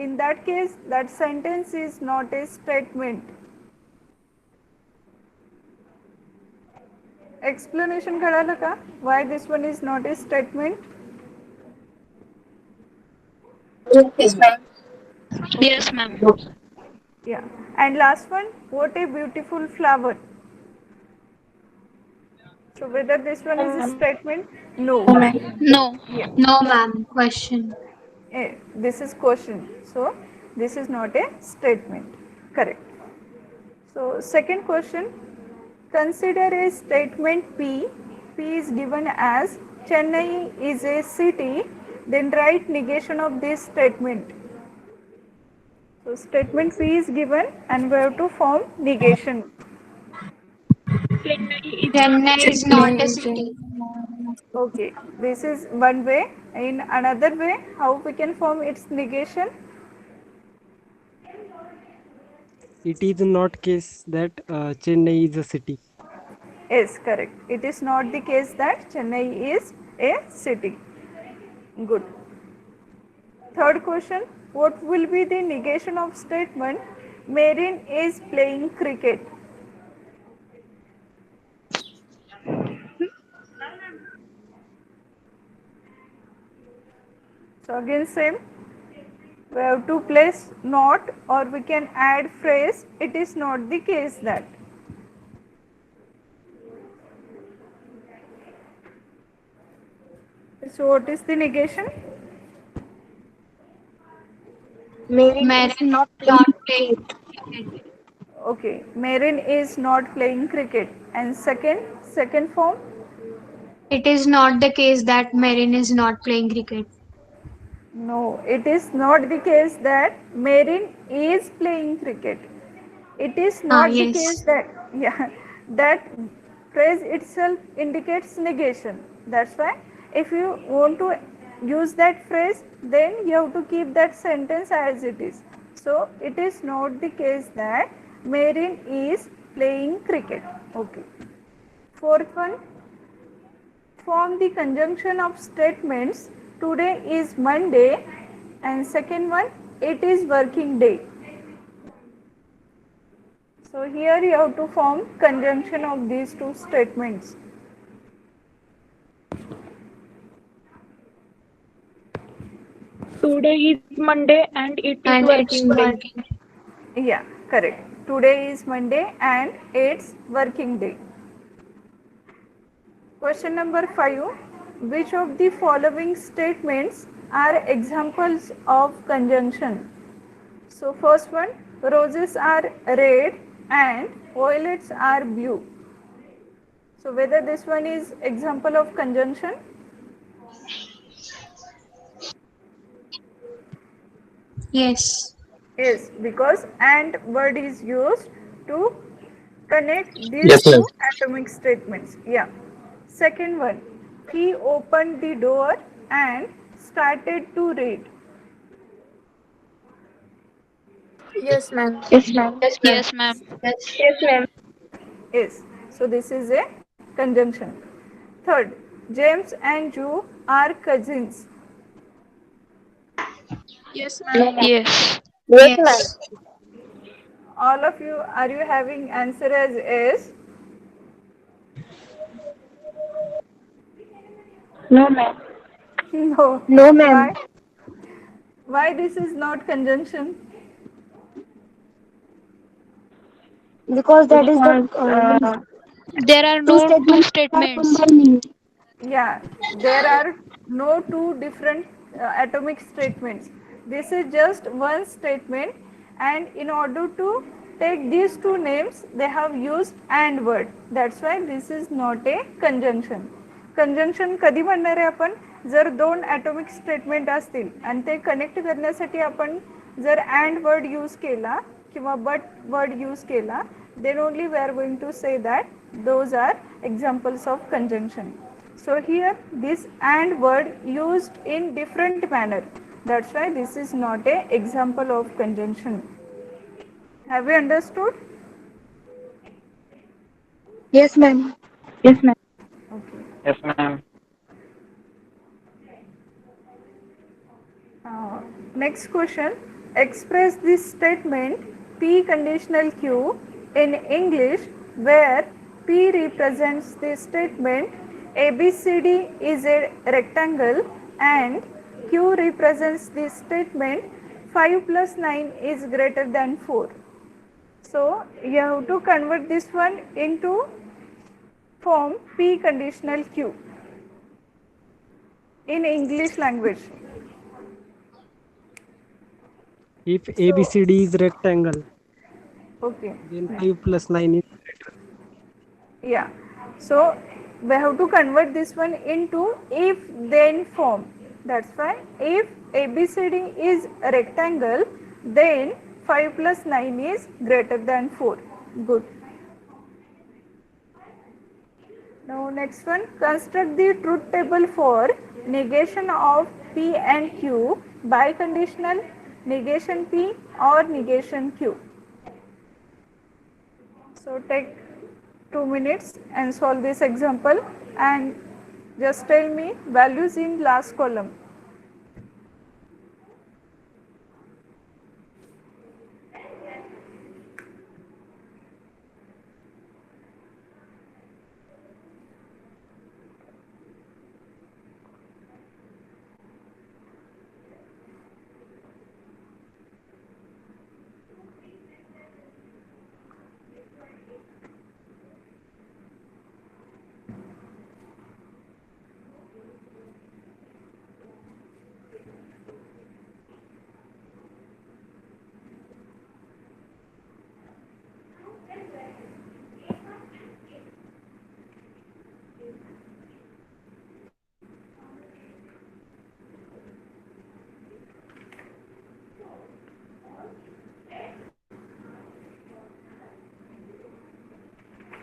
in that case that sentence is not a statement. Explanation कळालं का why this one is not a statement? Yes, ma'am. Yes, ma'am. Yeah. And last one, what a beautiful flower. So whether this one is a statement? No. No. Yeah. No, ma'am. Question. This is question. So this is not a statement. Correct. So second question, consider a statement P. P is given as Chennai is a city. Then write negation of this statement. So statement P is given and we have to form negation. Chennai is not a city. Okay, this is one way. In another way, how we can form its negation? It is not case that Chennai is a city. Yes, correct. It is not the case that Chennai is a city. Good. Third question, what will be the negation of statement Marin is playing cricket? So again same, we have to place not or we can add phrase, it is not the case that. So what is the negation? Marin is not playing cricket. Okay, Marin is not playing cricket. And second form? It is not the case that Marin is not playing cricket. No, it is not the case that Marin is playing cricket. It is not the yes. case that, that phrase itself indicates negation. That's why if you want to use that phrase, then you have to keep that sentence as it is. So it is not the case that Marin is playing cricket. Okay. Fourth one, form the conjunction of statements today is Monday and second one, it is working day. So here you have to form conjunction of these two statements. Today is Monday and it is And it's working day. working. Yeah, correct. Today is Monday and it's working day. Question number 5. Which of the following statements are examples of conjunction? So first one, roses are red and violets are blue. So whether this one is example of conjunction? Yes. Yes, because and word is used to connect these Yes, ma'am. two atomic statements. Yeah. Second one, he opened the door and started to read. Yes, ma'am. Yes, ma'am. Yes, ma'am. Yes, ma'am. Yes. So this is a conjunction. Third, James and Joe are cousins. Yes, ma'am. Yes. Yes, ma'am. Yes. All of you, are you having answer as is? No, ma'am. No. No, ma'am. Why? Why this is not conjunction? Because that is the There are two no two statements are statements. combining. Yeah, there are no two different atomic statements. This is just one statement, and in order to take these two names, they have used and word. That's why this is not a conjunction. Conjunction कधी म्हणणार आहे आपण, जर दोन atomic statement असतील आणि ते connect करण्यासाठी आपण जर अँड वर्ड यूज केला किंवा बट वर्ड यूज केला, then only we are going to say that those are examples of conjunction. So here this and word used in different manner, that's why this is not a example of conjunction. Have you understood? Yes, ma'am. Yes, ma'am. Okay. Yes, ma'am. Next question, express this statement P conditional Q in English where P represents the statement ABCD is a rectangle and Q represents the statement 5 plus 9 is greater than 4. So you have to convert this one into form P conditional Q in English language. If ABCD is rectangle, Okay. then 5 plus 9 is Yeah. So we have to convert this one into if then form. That's why if ABCD is a rectangle, then 5 plus 9 is greater than 4. Good. Now next one, construct the truth table for negation of P and Q, biconditional, negation P or negation Q. So take 2 minutes and solve this example and just tell me values in last column.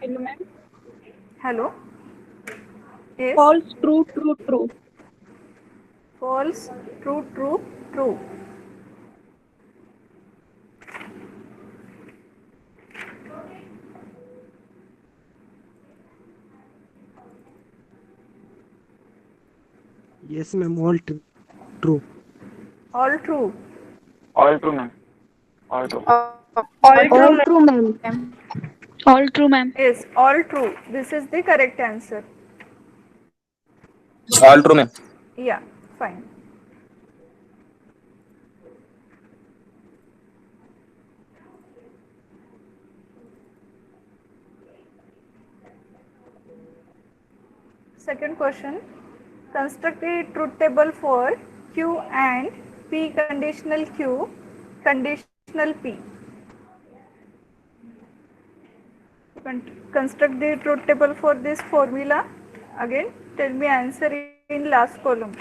Hello, ma'am. Hello? Yes? False, true, true, true. False, true, true, true. yes, ma'am. All true. All true. All true, ma'am. All true. All true, ma'am. All true, ma'am. Yes, all true. This is the correct answer. All true, ma'am. Yeah, fine. Second question, construct a truth table for Q and P conditional Q, conditional P. construct the truth table for this formula. Again, tell me answer in last column.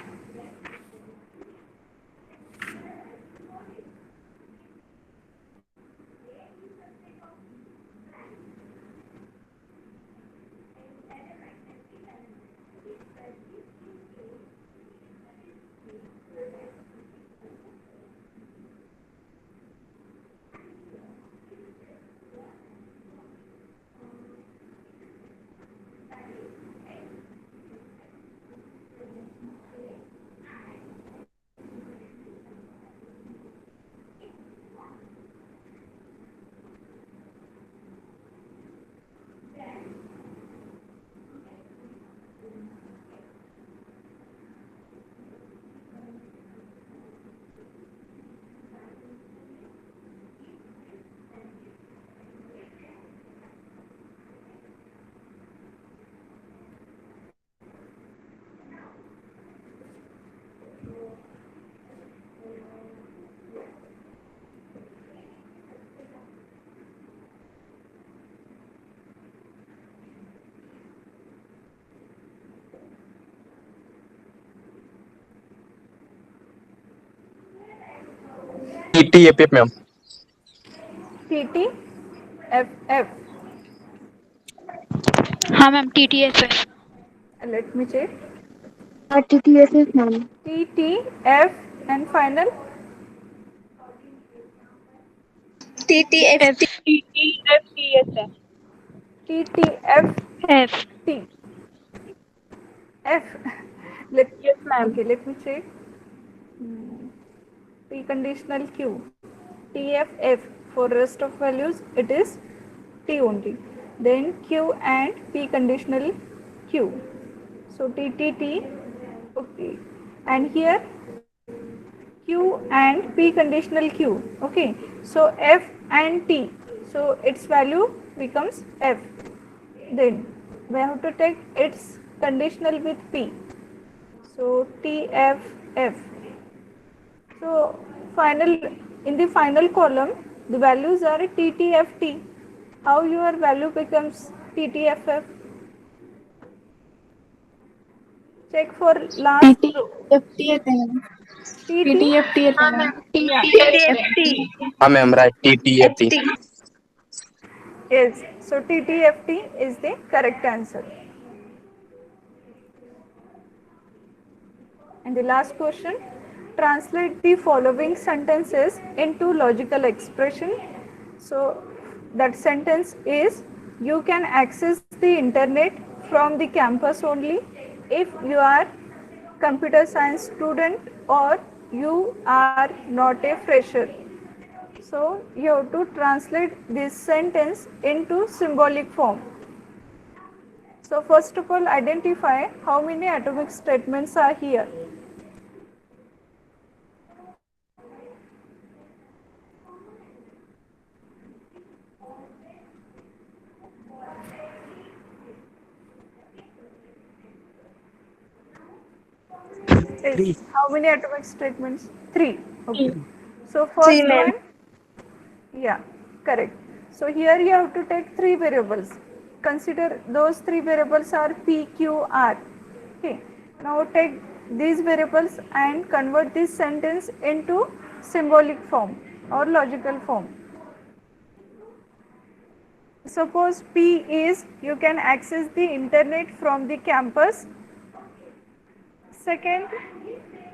TTFF, ma'am. TTFF. हाँ ma'am TTFF. Let me check. TTFF, ma'am. TTF and final TTFT. TTFTSF. TTFT. F. Yes ma'am. Okay, let me check. P conditional Q. TFF for rest of values it is T only. Then Q and P conditional Q. So TTT. Okay, and here Q and P conditional Q. Okay, so F and T. So its value becomes F. Then we have to take its conditional with P. So TFF. So in the final column, the values are TTFT. How your value becomes TTFF? Check for last row. TT. हाँ ma'am Yeah. TTFT. हाँ ma'am, right. TTFT. Yes. So TTFT is the correct answer. And the last question, translate the following sentences into logical expression. So that sentence is, you can access the internet from the campus only if you are computer science student or you are not a fresher. So you have to translate this sentence into symbolic form. So first of all, identify how many atomic statements are here. Three. Yes. How many atomic statements? 3. Okay. So Three, first ma'am. one, yeah, correct. So here you have to take 3 variables. Consider those 3 variables are P, Q, R. Okay. Now take these variables and convert this sentence into symbolic form or logical form. Suppose P is, you can access the internet from the campus. Second,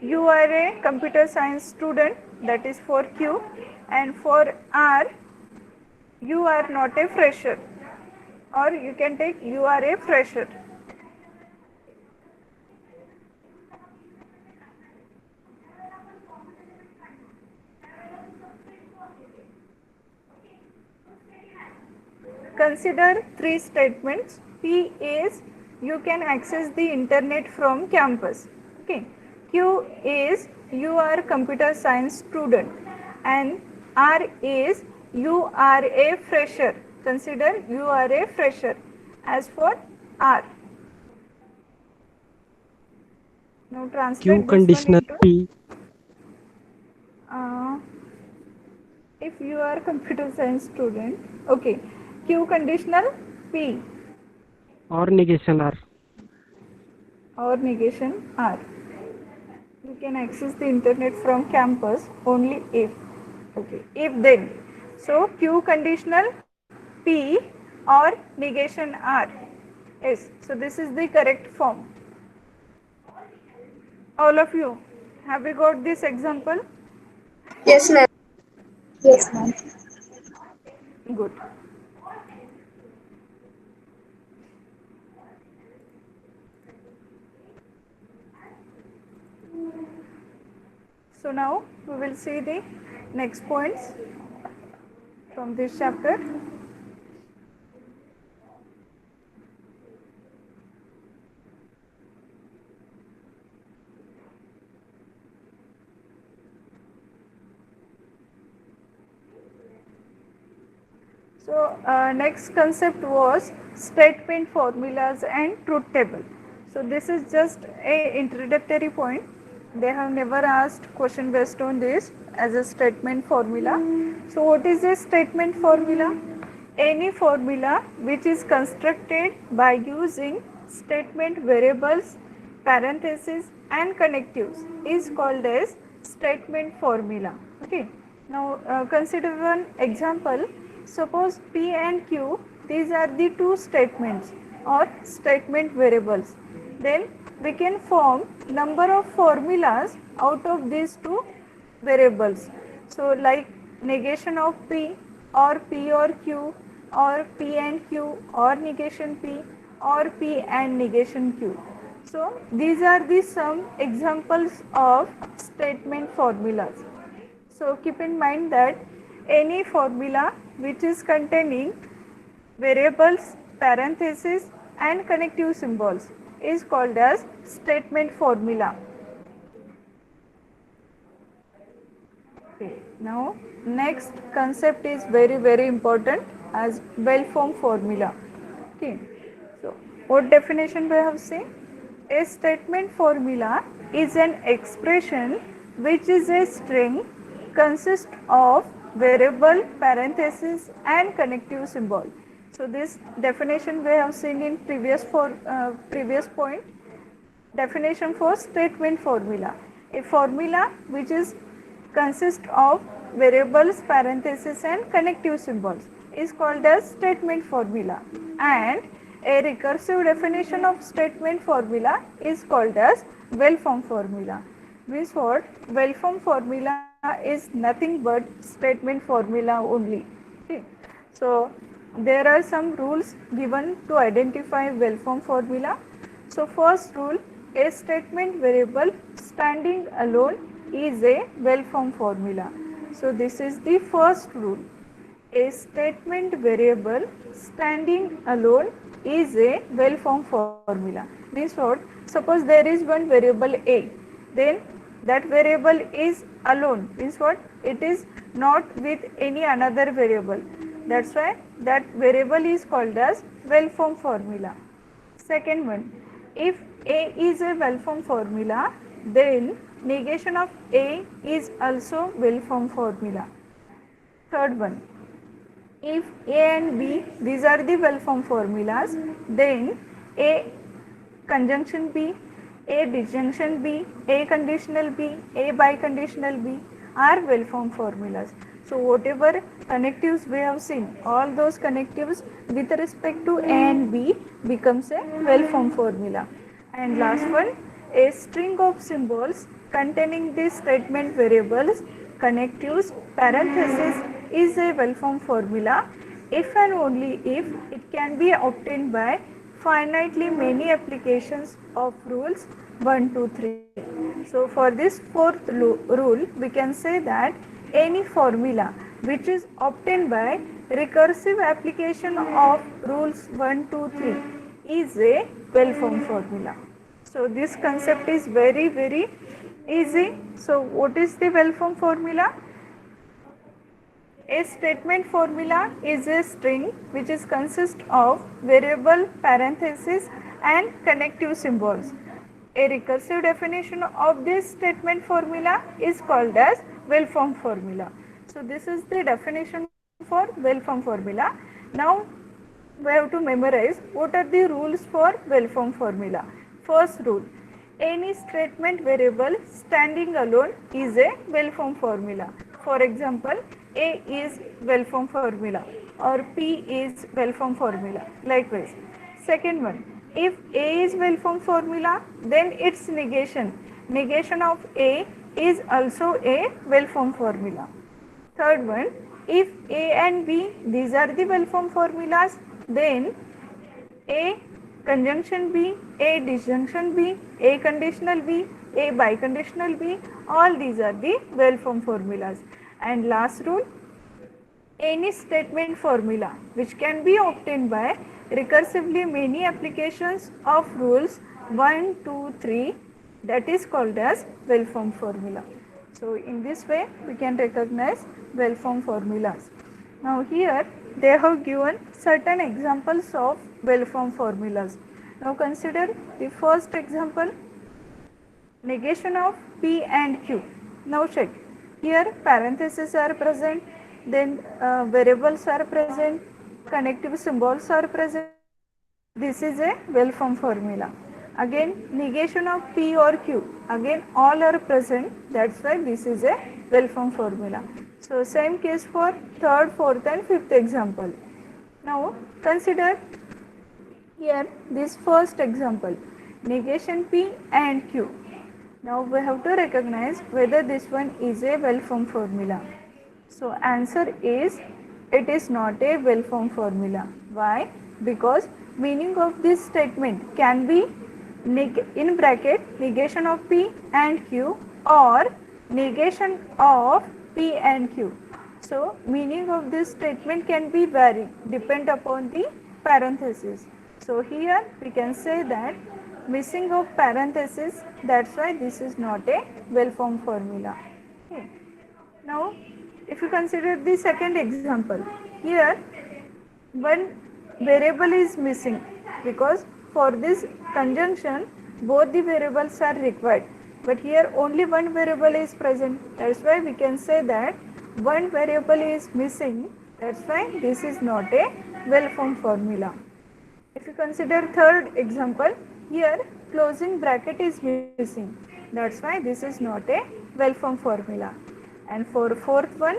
you are a computer science student, that is for Q, and for R, you are not a fresher, or you can take you are a fresher. Consider 3 statements. P is, you can access the internet from campus. Okay. Q is, you are computer science student, and R is, you are a fresher. Consider you are a fresher. As for R, now translate Q this one conditional into. P. If you are computer science student, okay, Q conditional P or negation R. or negation R. You can access the internet from campus only if. Okay, if then. So Q conditional P or negation R. Yes, so this is the correct form. All of you, have you got this example? Yes, ma'am. Yes, ma'am. Good. So now we will see the next points from this chapter. So next concept was statement formulas and truth table. So this is just a introductory point. They have never asked question based on this as a statement formula. So what is a statement formula? Any formula which is constructed by using statement variables, parentheses and connectives is called as statement formula. Okay. Now consider one example. Suppose P and Q, these are the two statements or statement variables. Then we can form number of formulas out of these two variables. So like negation of P or Q or P and Q or negation P or P and negation Q. So these are the some examples of statement formulas. So keep in mind that any formula which is containing variables, parentheses and connective symbols is called as statement formula. Okay. Now next concept is very important as well-formed formula. Okay. So what definition we have seen? A statement formula is an expression which is a string consists of variable, parentheses and connective symbol. So this definition we have seen in previous point. Definition for statement formula: a formula which is consists of variables, parentheses and connective symbols is called as statement formula, and a recursive definition of statement formula is called as well-formed formula. Means what? Well-formed formula is nothing but statement formula only. Okay. So there are some rules given to identify well-formed formula. So first rule, a statement variable standing alone is a well-formed formula. So this is the first rule. A statement variable standing alone is a well-formed formula. Means what? Suppose there is one variable A, then that variable is alone. Means what? It is not with any another variable. That's why that variable is called as well-formed formula. Second one, if A is a well-formed formula, then negation of A is also well-formed formula. Third one, if A and B, these are the well-formed formulas, then A conjunction B, A disjunction B, A conditional B, A biconditional B are well-formed formulas. So whatever connectives we have seen, all those connectives with respect to A and B becomes a well-formed formula. And last one, a string of symbols containing the statement variables, connectives, parentheses is a well-formed formula if and only if it can be obtained by finitely many applications of rules 1, 2, 3. So for this fourth rule, we can say that any formula which is obtained by recursive application of rules 1, 2, 3 is a well-formed formula. So this concept is very easy. So what is the well-formed formula? A statement formula is a string which is consist of variable, parentheses and connective symbols. A recursive definition of this statement formula is called as well-formed formula. So this is the definition for well-formed formula. Now we have to memorize what are the rules for well-formed formula. First rule, any statement variable standing alone is a well-formed formula. For example, A is well-formed formula or P is well-formed formula. Likewise, second one, if A is well-formed formula, then its negation of A is also a well-formed formula. Third one, if A and B, these are the well-formed formulas, then A conjunction B, A disjunction B, A conditional B, A biconditional B, all these are the well-formed formulas. And last rule, any statement formula which can be obtained by recursively many applications of rules 1, 2, 3, that is called as well-formed formula. So in this way we can recognize well-formed formulas. Now here they have given certain examples of well-formed formulas. Now consider the first example, negation of P and Q. Now check, here parentheses are present, then variables are present, connective symbols are present. This is a well-formed formula. Again, negation of P or Q, again all are present, that's why this is a well-formed formula. So same case for third, fourth and fifth example. Now consider here this first example, negation P and Q. Now we have to recognize whether this one is a well-formed formula. So answer is, it is not a well-formed formula. Why? Because meaning of this statement can be in bracket negation of P and Q or negation of P and Q. So meaning of this statement can be varied depend upon the parenthesis. So here we can say that missing of parenthesis, that's why this is not a well-formed formula. Okay. Now if you consider the second example, here one variable is missing because for this conjunction both the variables are required, but here only one variable is present, that's why we can say that one variable is missing, that's why this is not a well-formed formula. If you consider third example, here closing bracket is missing, that's why this is not a well-formed formula. And for fourth one,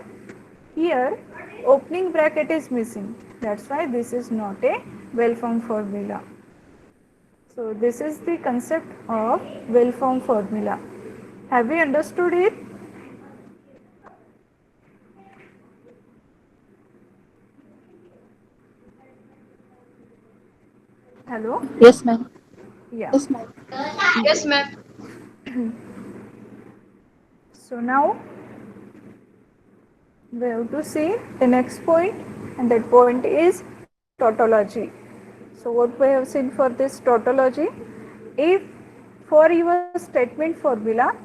here opening bracket is missing, that's why this is not a well-formed formula. So this is the concept of well-formed formula. Have we understood it? Hello? Yes, ma'am. Yeah. Yes, ma'am. Yes, ma'am. So now we have to see the next point, and that point is tautology. So what we have seen for this tautology, if for your statement formula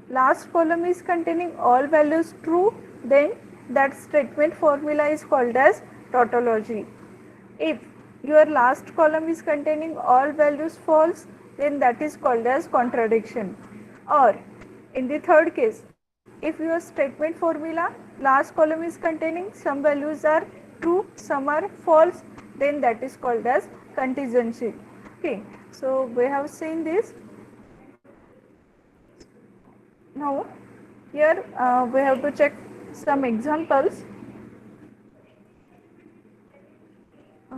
last column is containing all values true, then that statement formula is called as tautology. If your last column is containing all values false, then that is called as contradiction. Or in the third case, if your statement formula last column is containing some values are true, some are false, then that is called as contingency. Okay, so we have seen this. Now here we have to check some examples.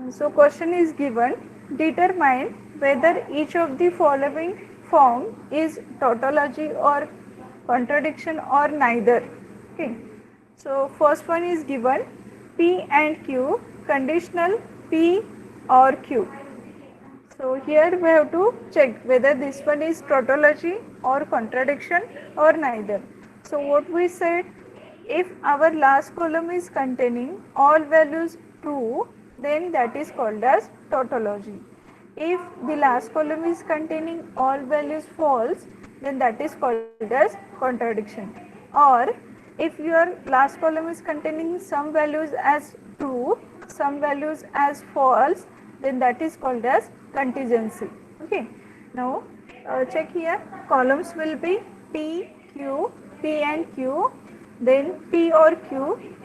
So question is given, determine whether each of the following form is tautology or contradiction or neither. Okay, so first one is given, P and Q conditional P or Q. So here we have to check whether this one is tautology or contradiction or neither. So what we said, if our last column is containing all values true, then that is called as tautology. If the last column is containing all values false, then that is called as contradiction. Or if your last column is containing some values as true, some values as false, then that is called as contingency. Okay, now check here, columns will be P, Q, P and Q, then P or Q,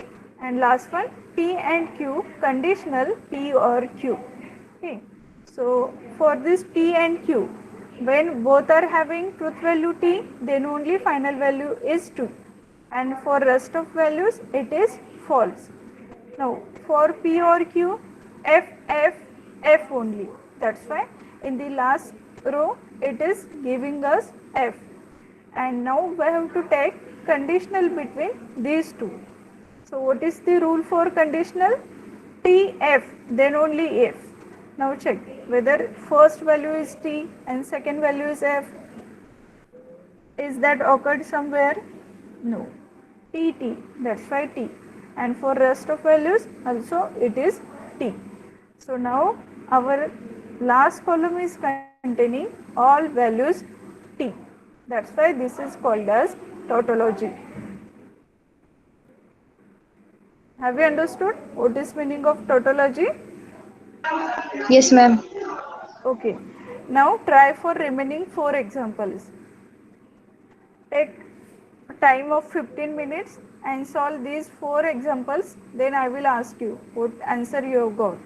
and last one P and Q conditional P or Q. Okay. So for this P and Q, when both are having truth value T, then only final value is true, and for rest of values it is false. Now for P or Q, F only. That's why in the last row it is giving us F. And now we have to take conditional between these two. So what is the rule for conditional? T F, then only F. Now check whether first value is T and second value is F. Is that occurred somewhere? No. T T, that's why T. And for rest of values also it is T. So now our last column is containing all values T. That's why this is called as tautology. Have you understood what is meaning of tautology? Yes, ma'am. Okay. Now try for remaining 4 examples. Take a time of 15 minutes and solve these 4 examples. Then I will ask you what answer you have got.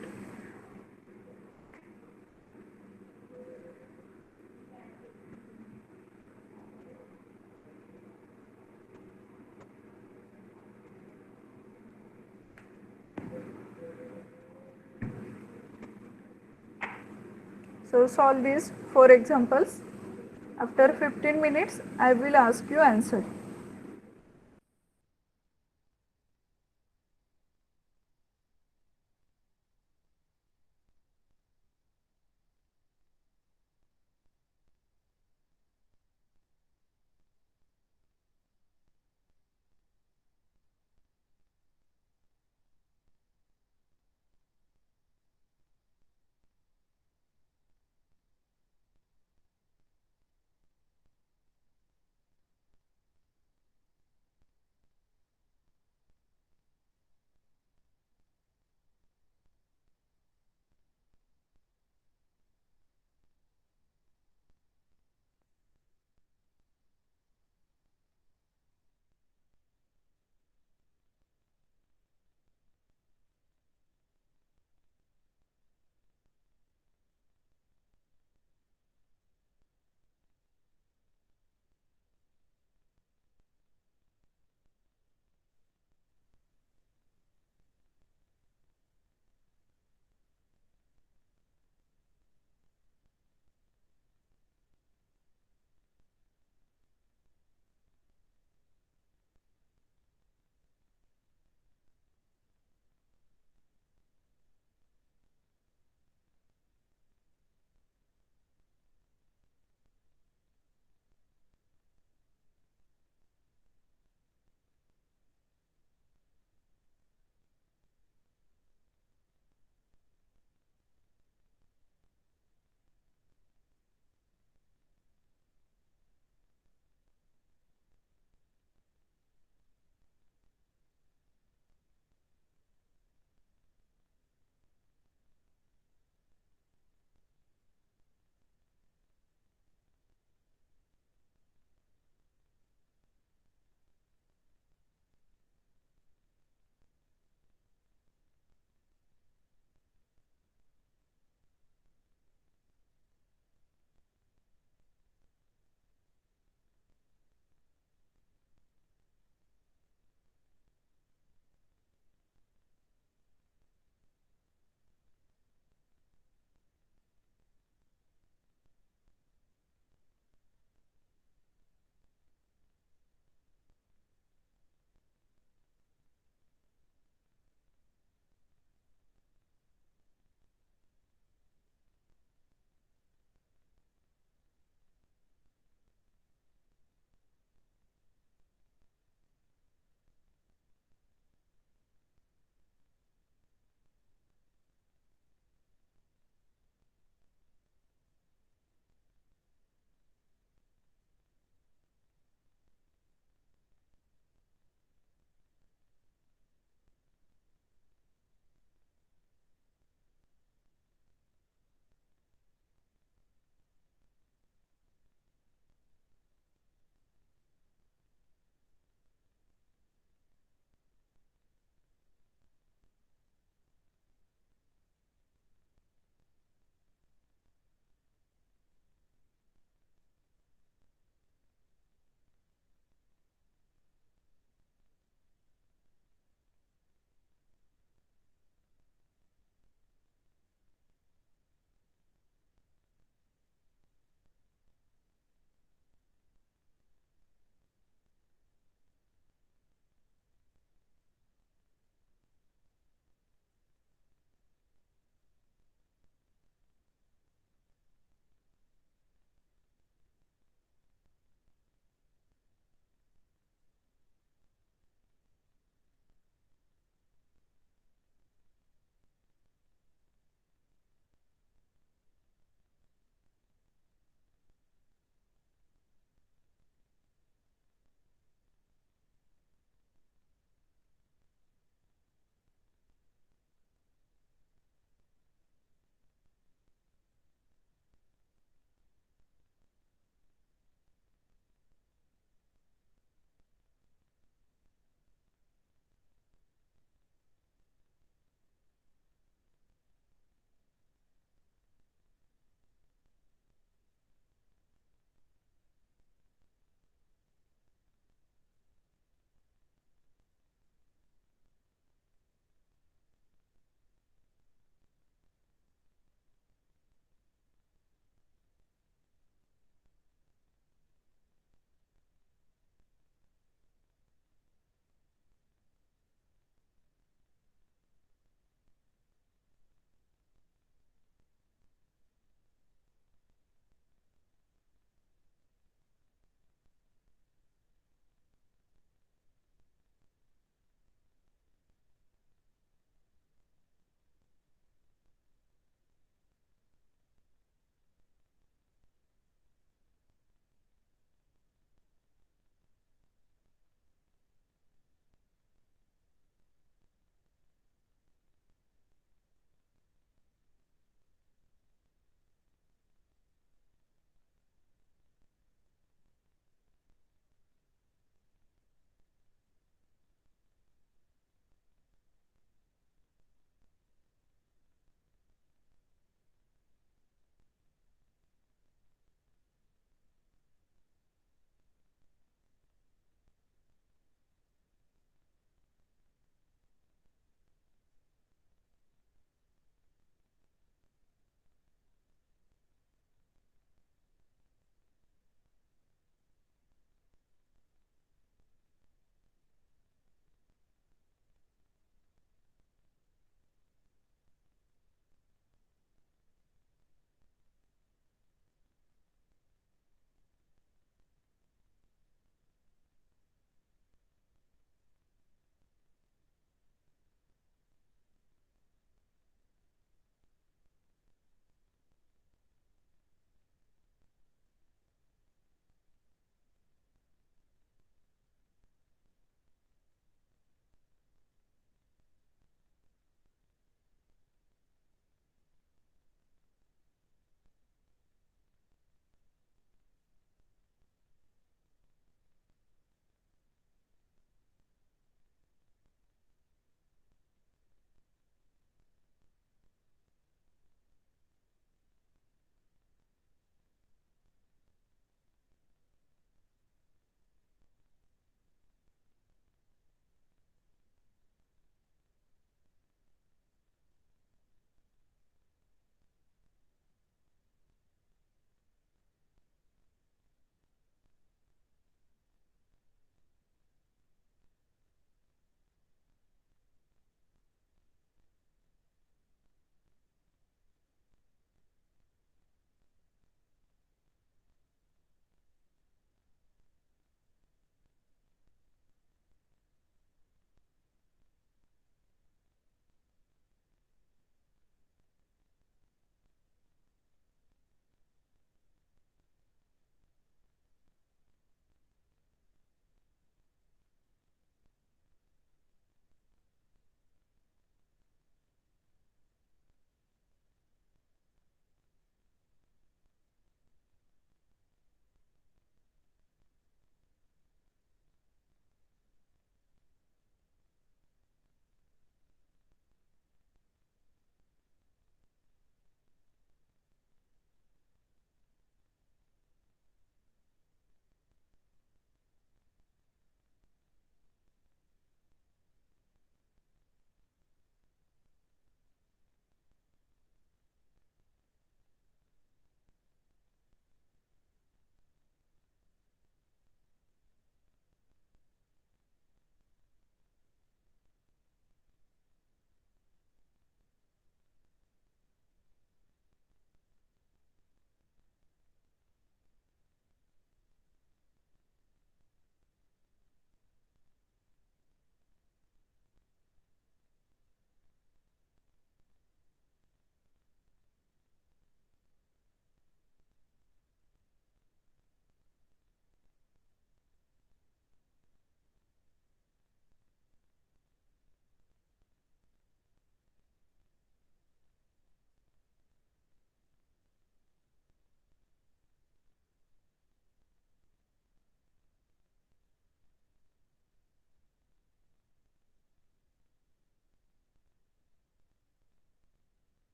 So solve these 4 examples. After 15 minutes, I will ask you answer.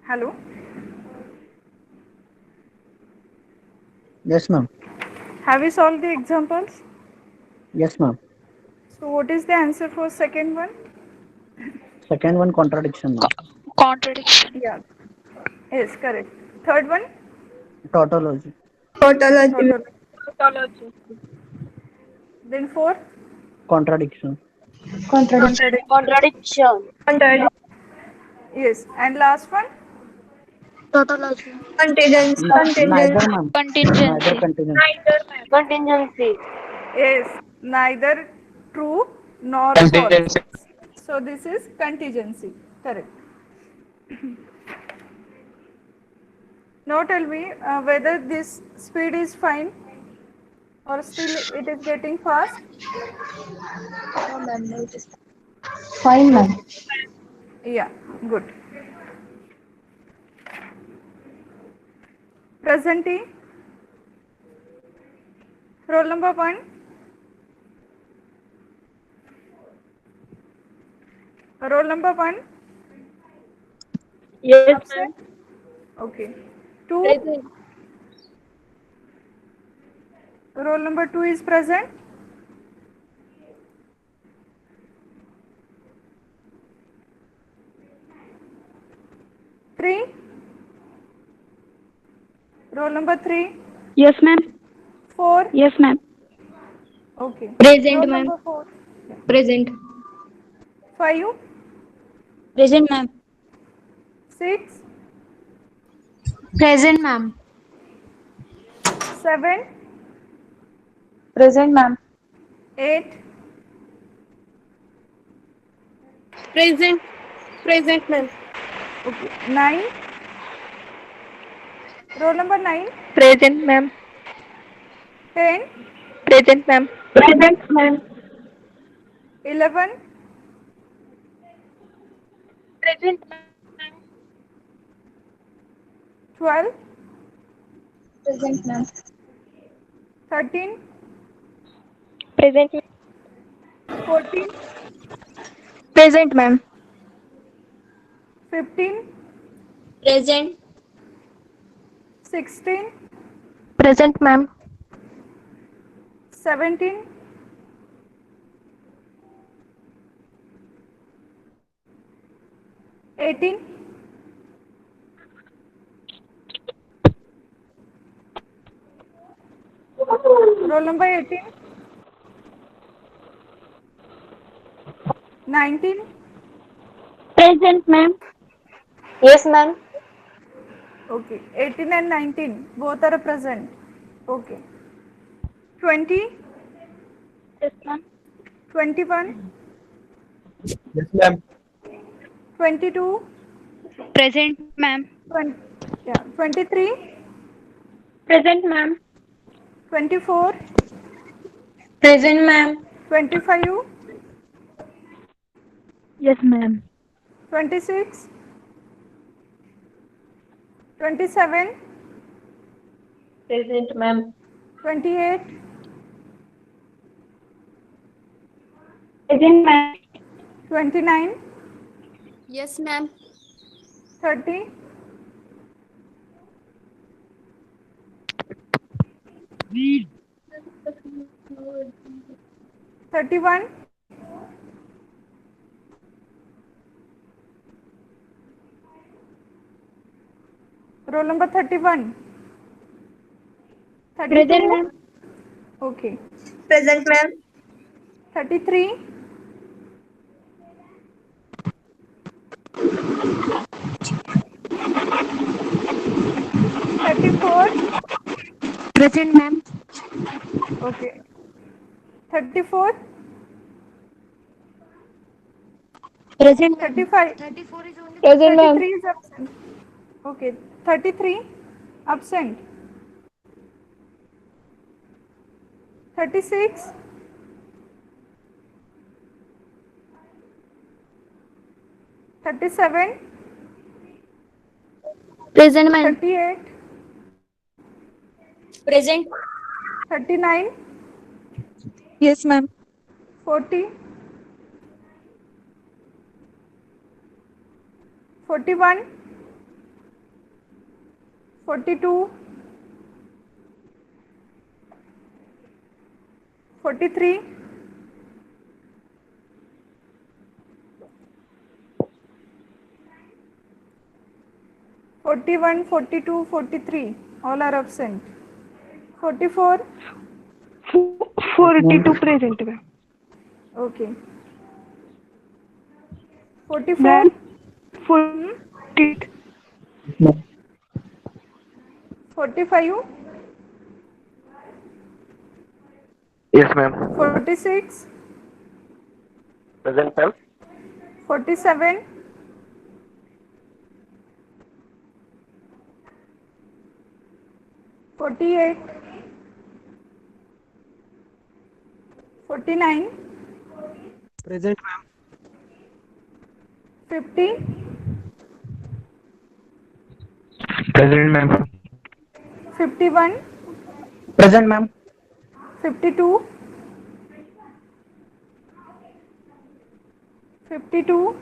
Hello. Yes, ma'am. Have you solved the examples? Yes, ma'am. So what is the answer for second one? Second one, contradiction, ma'am. Contradiction. Yeah. Yes, correct. Third one? Tautology. Tautology. Total. Tautology. Then fourth? Contradiction. Contradiction. Contradiction. Yes. And last one? Tautology. Contingency. Neither, ma'am. Neither Contingency. contingency. Neither, ma'am. Contingency. Yes. Neither true nor false. Contingency. So this is contingency. Correct. Now tell me whether this speed is fine or still it is getting fast. Fine, ma'am. Yeah, good. Presentee. Roll number 1. Roll number 1. Yes, Absent. Okay. 2. Present. Roll number 2 is present. Three. Roll number 3. Yes, ma'am. 4. Yes, ma'am. Okay. Present, Roll ma'am. number 4. Present. 5. Present, ma'am. 6. Present, ma'am. 7. Present, ma'am. 8. Present. Present, ma'am. Okay. 9. Roll number 9. Present, ma'am. 10. Present, ma'am. Present, ma'am. 11. Present, ma'am. 12. Present, ma'am. 13. Present, 14. Present, ma'am. 15. Present. 16. Present, ma'am. 17. 18. Roll number 18. 19. Present, ma'am. Yes, ma'am. Okay. 18 and 19 both are present. Okay. 20. Yes, ma'am. 21. Yes, ma'am. 22. Present, ma'am. 20, yeah. 23. Present, ma'am. 24. Present, ma'am. 25. Yes, ma'am. 26. 27. Present, ma'am. 28. Present, ma'am. 29. Yes, ma'am. 30. 31. 31. 32. Present, ma'am. Okay. Present, ma'am. 33. 34. Present, ma'am. Okay. 34. Present, 35. 34 is only. Present, ma'am. 33 is absent. Okay. 33 absent. 36. 37. Present, ma'am. 38. Present. 39. Yes, ma'am. 40. 41. 42, 43, 41, 42, 43, all are absent. 44, 42 present, ma'am. okay. 44, Ma'am, 48. 45, Yes, ma'am. 46, Present, ma'am. 47, 48, 49, Present, ma'am. 50, Present, ma'am. 51, Present, ma'am. 52, 52,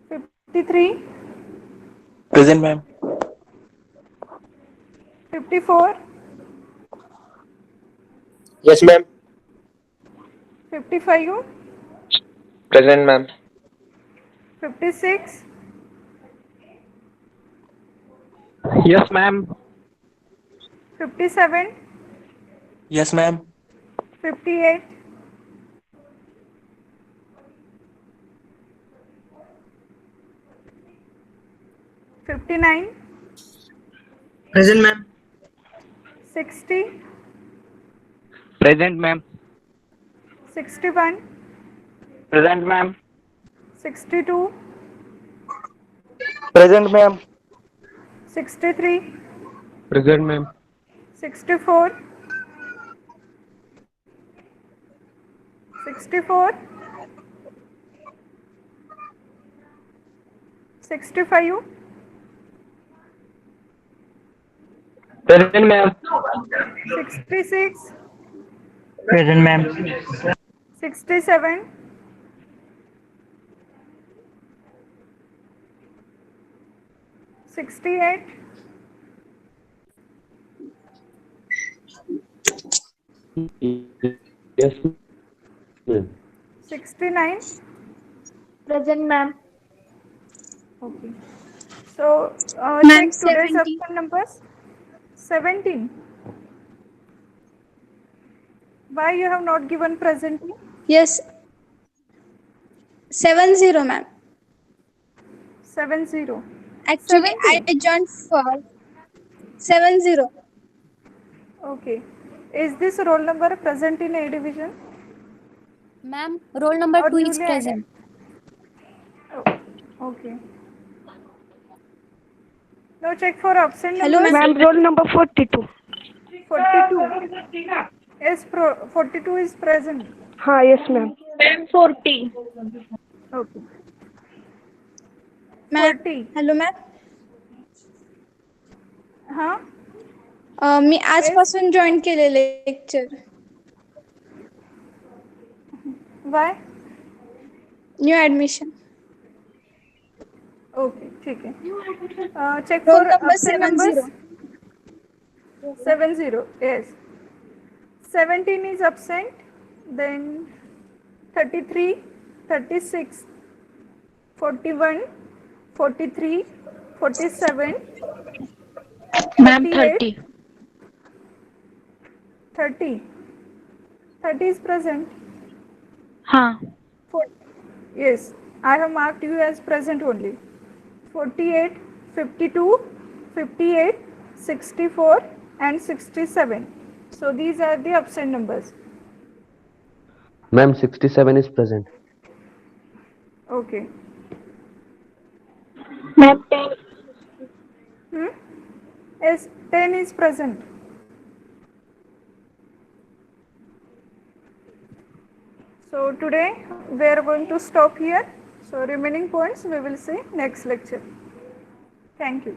53, Present, ma'am. 54, Yes, ma'am. 55, Present, ma'am. 56, Yes, ma'am. 57, Yes, ma'am. 58, 59, Present, ma'am. 60, Present, ma'am. 61, Present, ma'am. 62, Present, ma'am. 63, Present, ma'am. 64, 64, 65, Present, ma'am. 66, Present, ma'am. 67, 68, Yes, ma'am. 69. Present, ma'am. Okay. So Ma'am, check today's 70. option numbers. 17. Why you have not given present? Yes. 70, ma'am. 70. Actually, I 70. joined for 70. Okay. Is this roll number present in A division Ma'am, roll number or 2 is newly added? present. Oh, okay. Now check for absent Hello, numbers. ma'am. Ma'am, roll number 42. 42. Yes, 42 is present. Yes, ma'am. 40. Okay. Ma'am. 40. Hello, ma'am. Huh? मी आजपासून join केलेले lecture. Why? New admission. Okay, ठीक है. Check roll for number absent 70. numbers. 70. Yes. 17 is absent. Then 33, 36, 41, 43, 47, Ma'am, 30. 30. 30 is present. Huh. Yes, I have marked you as present only. 48, 52, 58, 64 and 67. So these are the absent numbers. Ma'am, 67 is present. Okay. Ma'am, 10. Yes, 10 is present. So today we are going to stop here. So remaining points we will see next lecture. Thank you.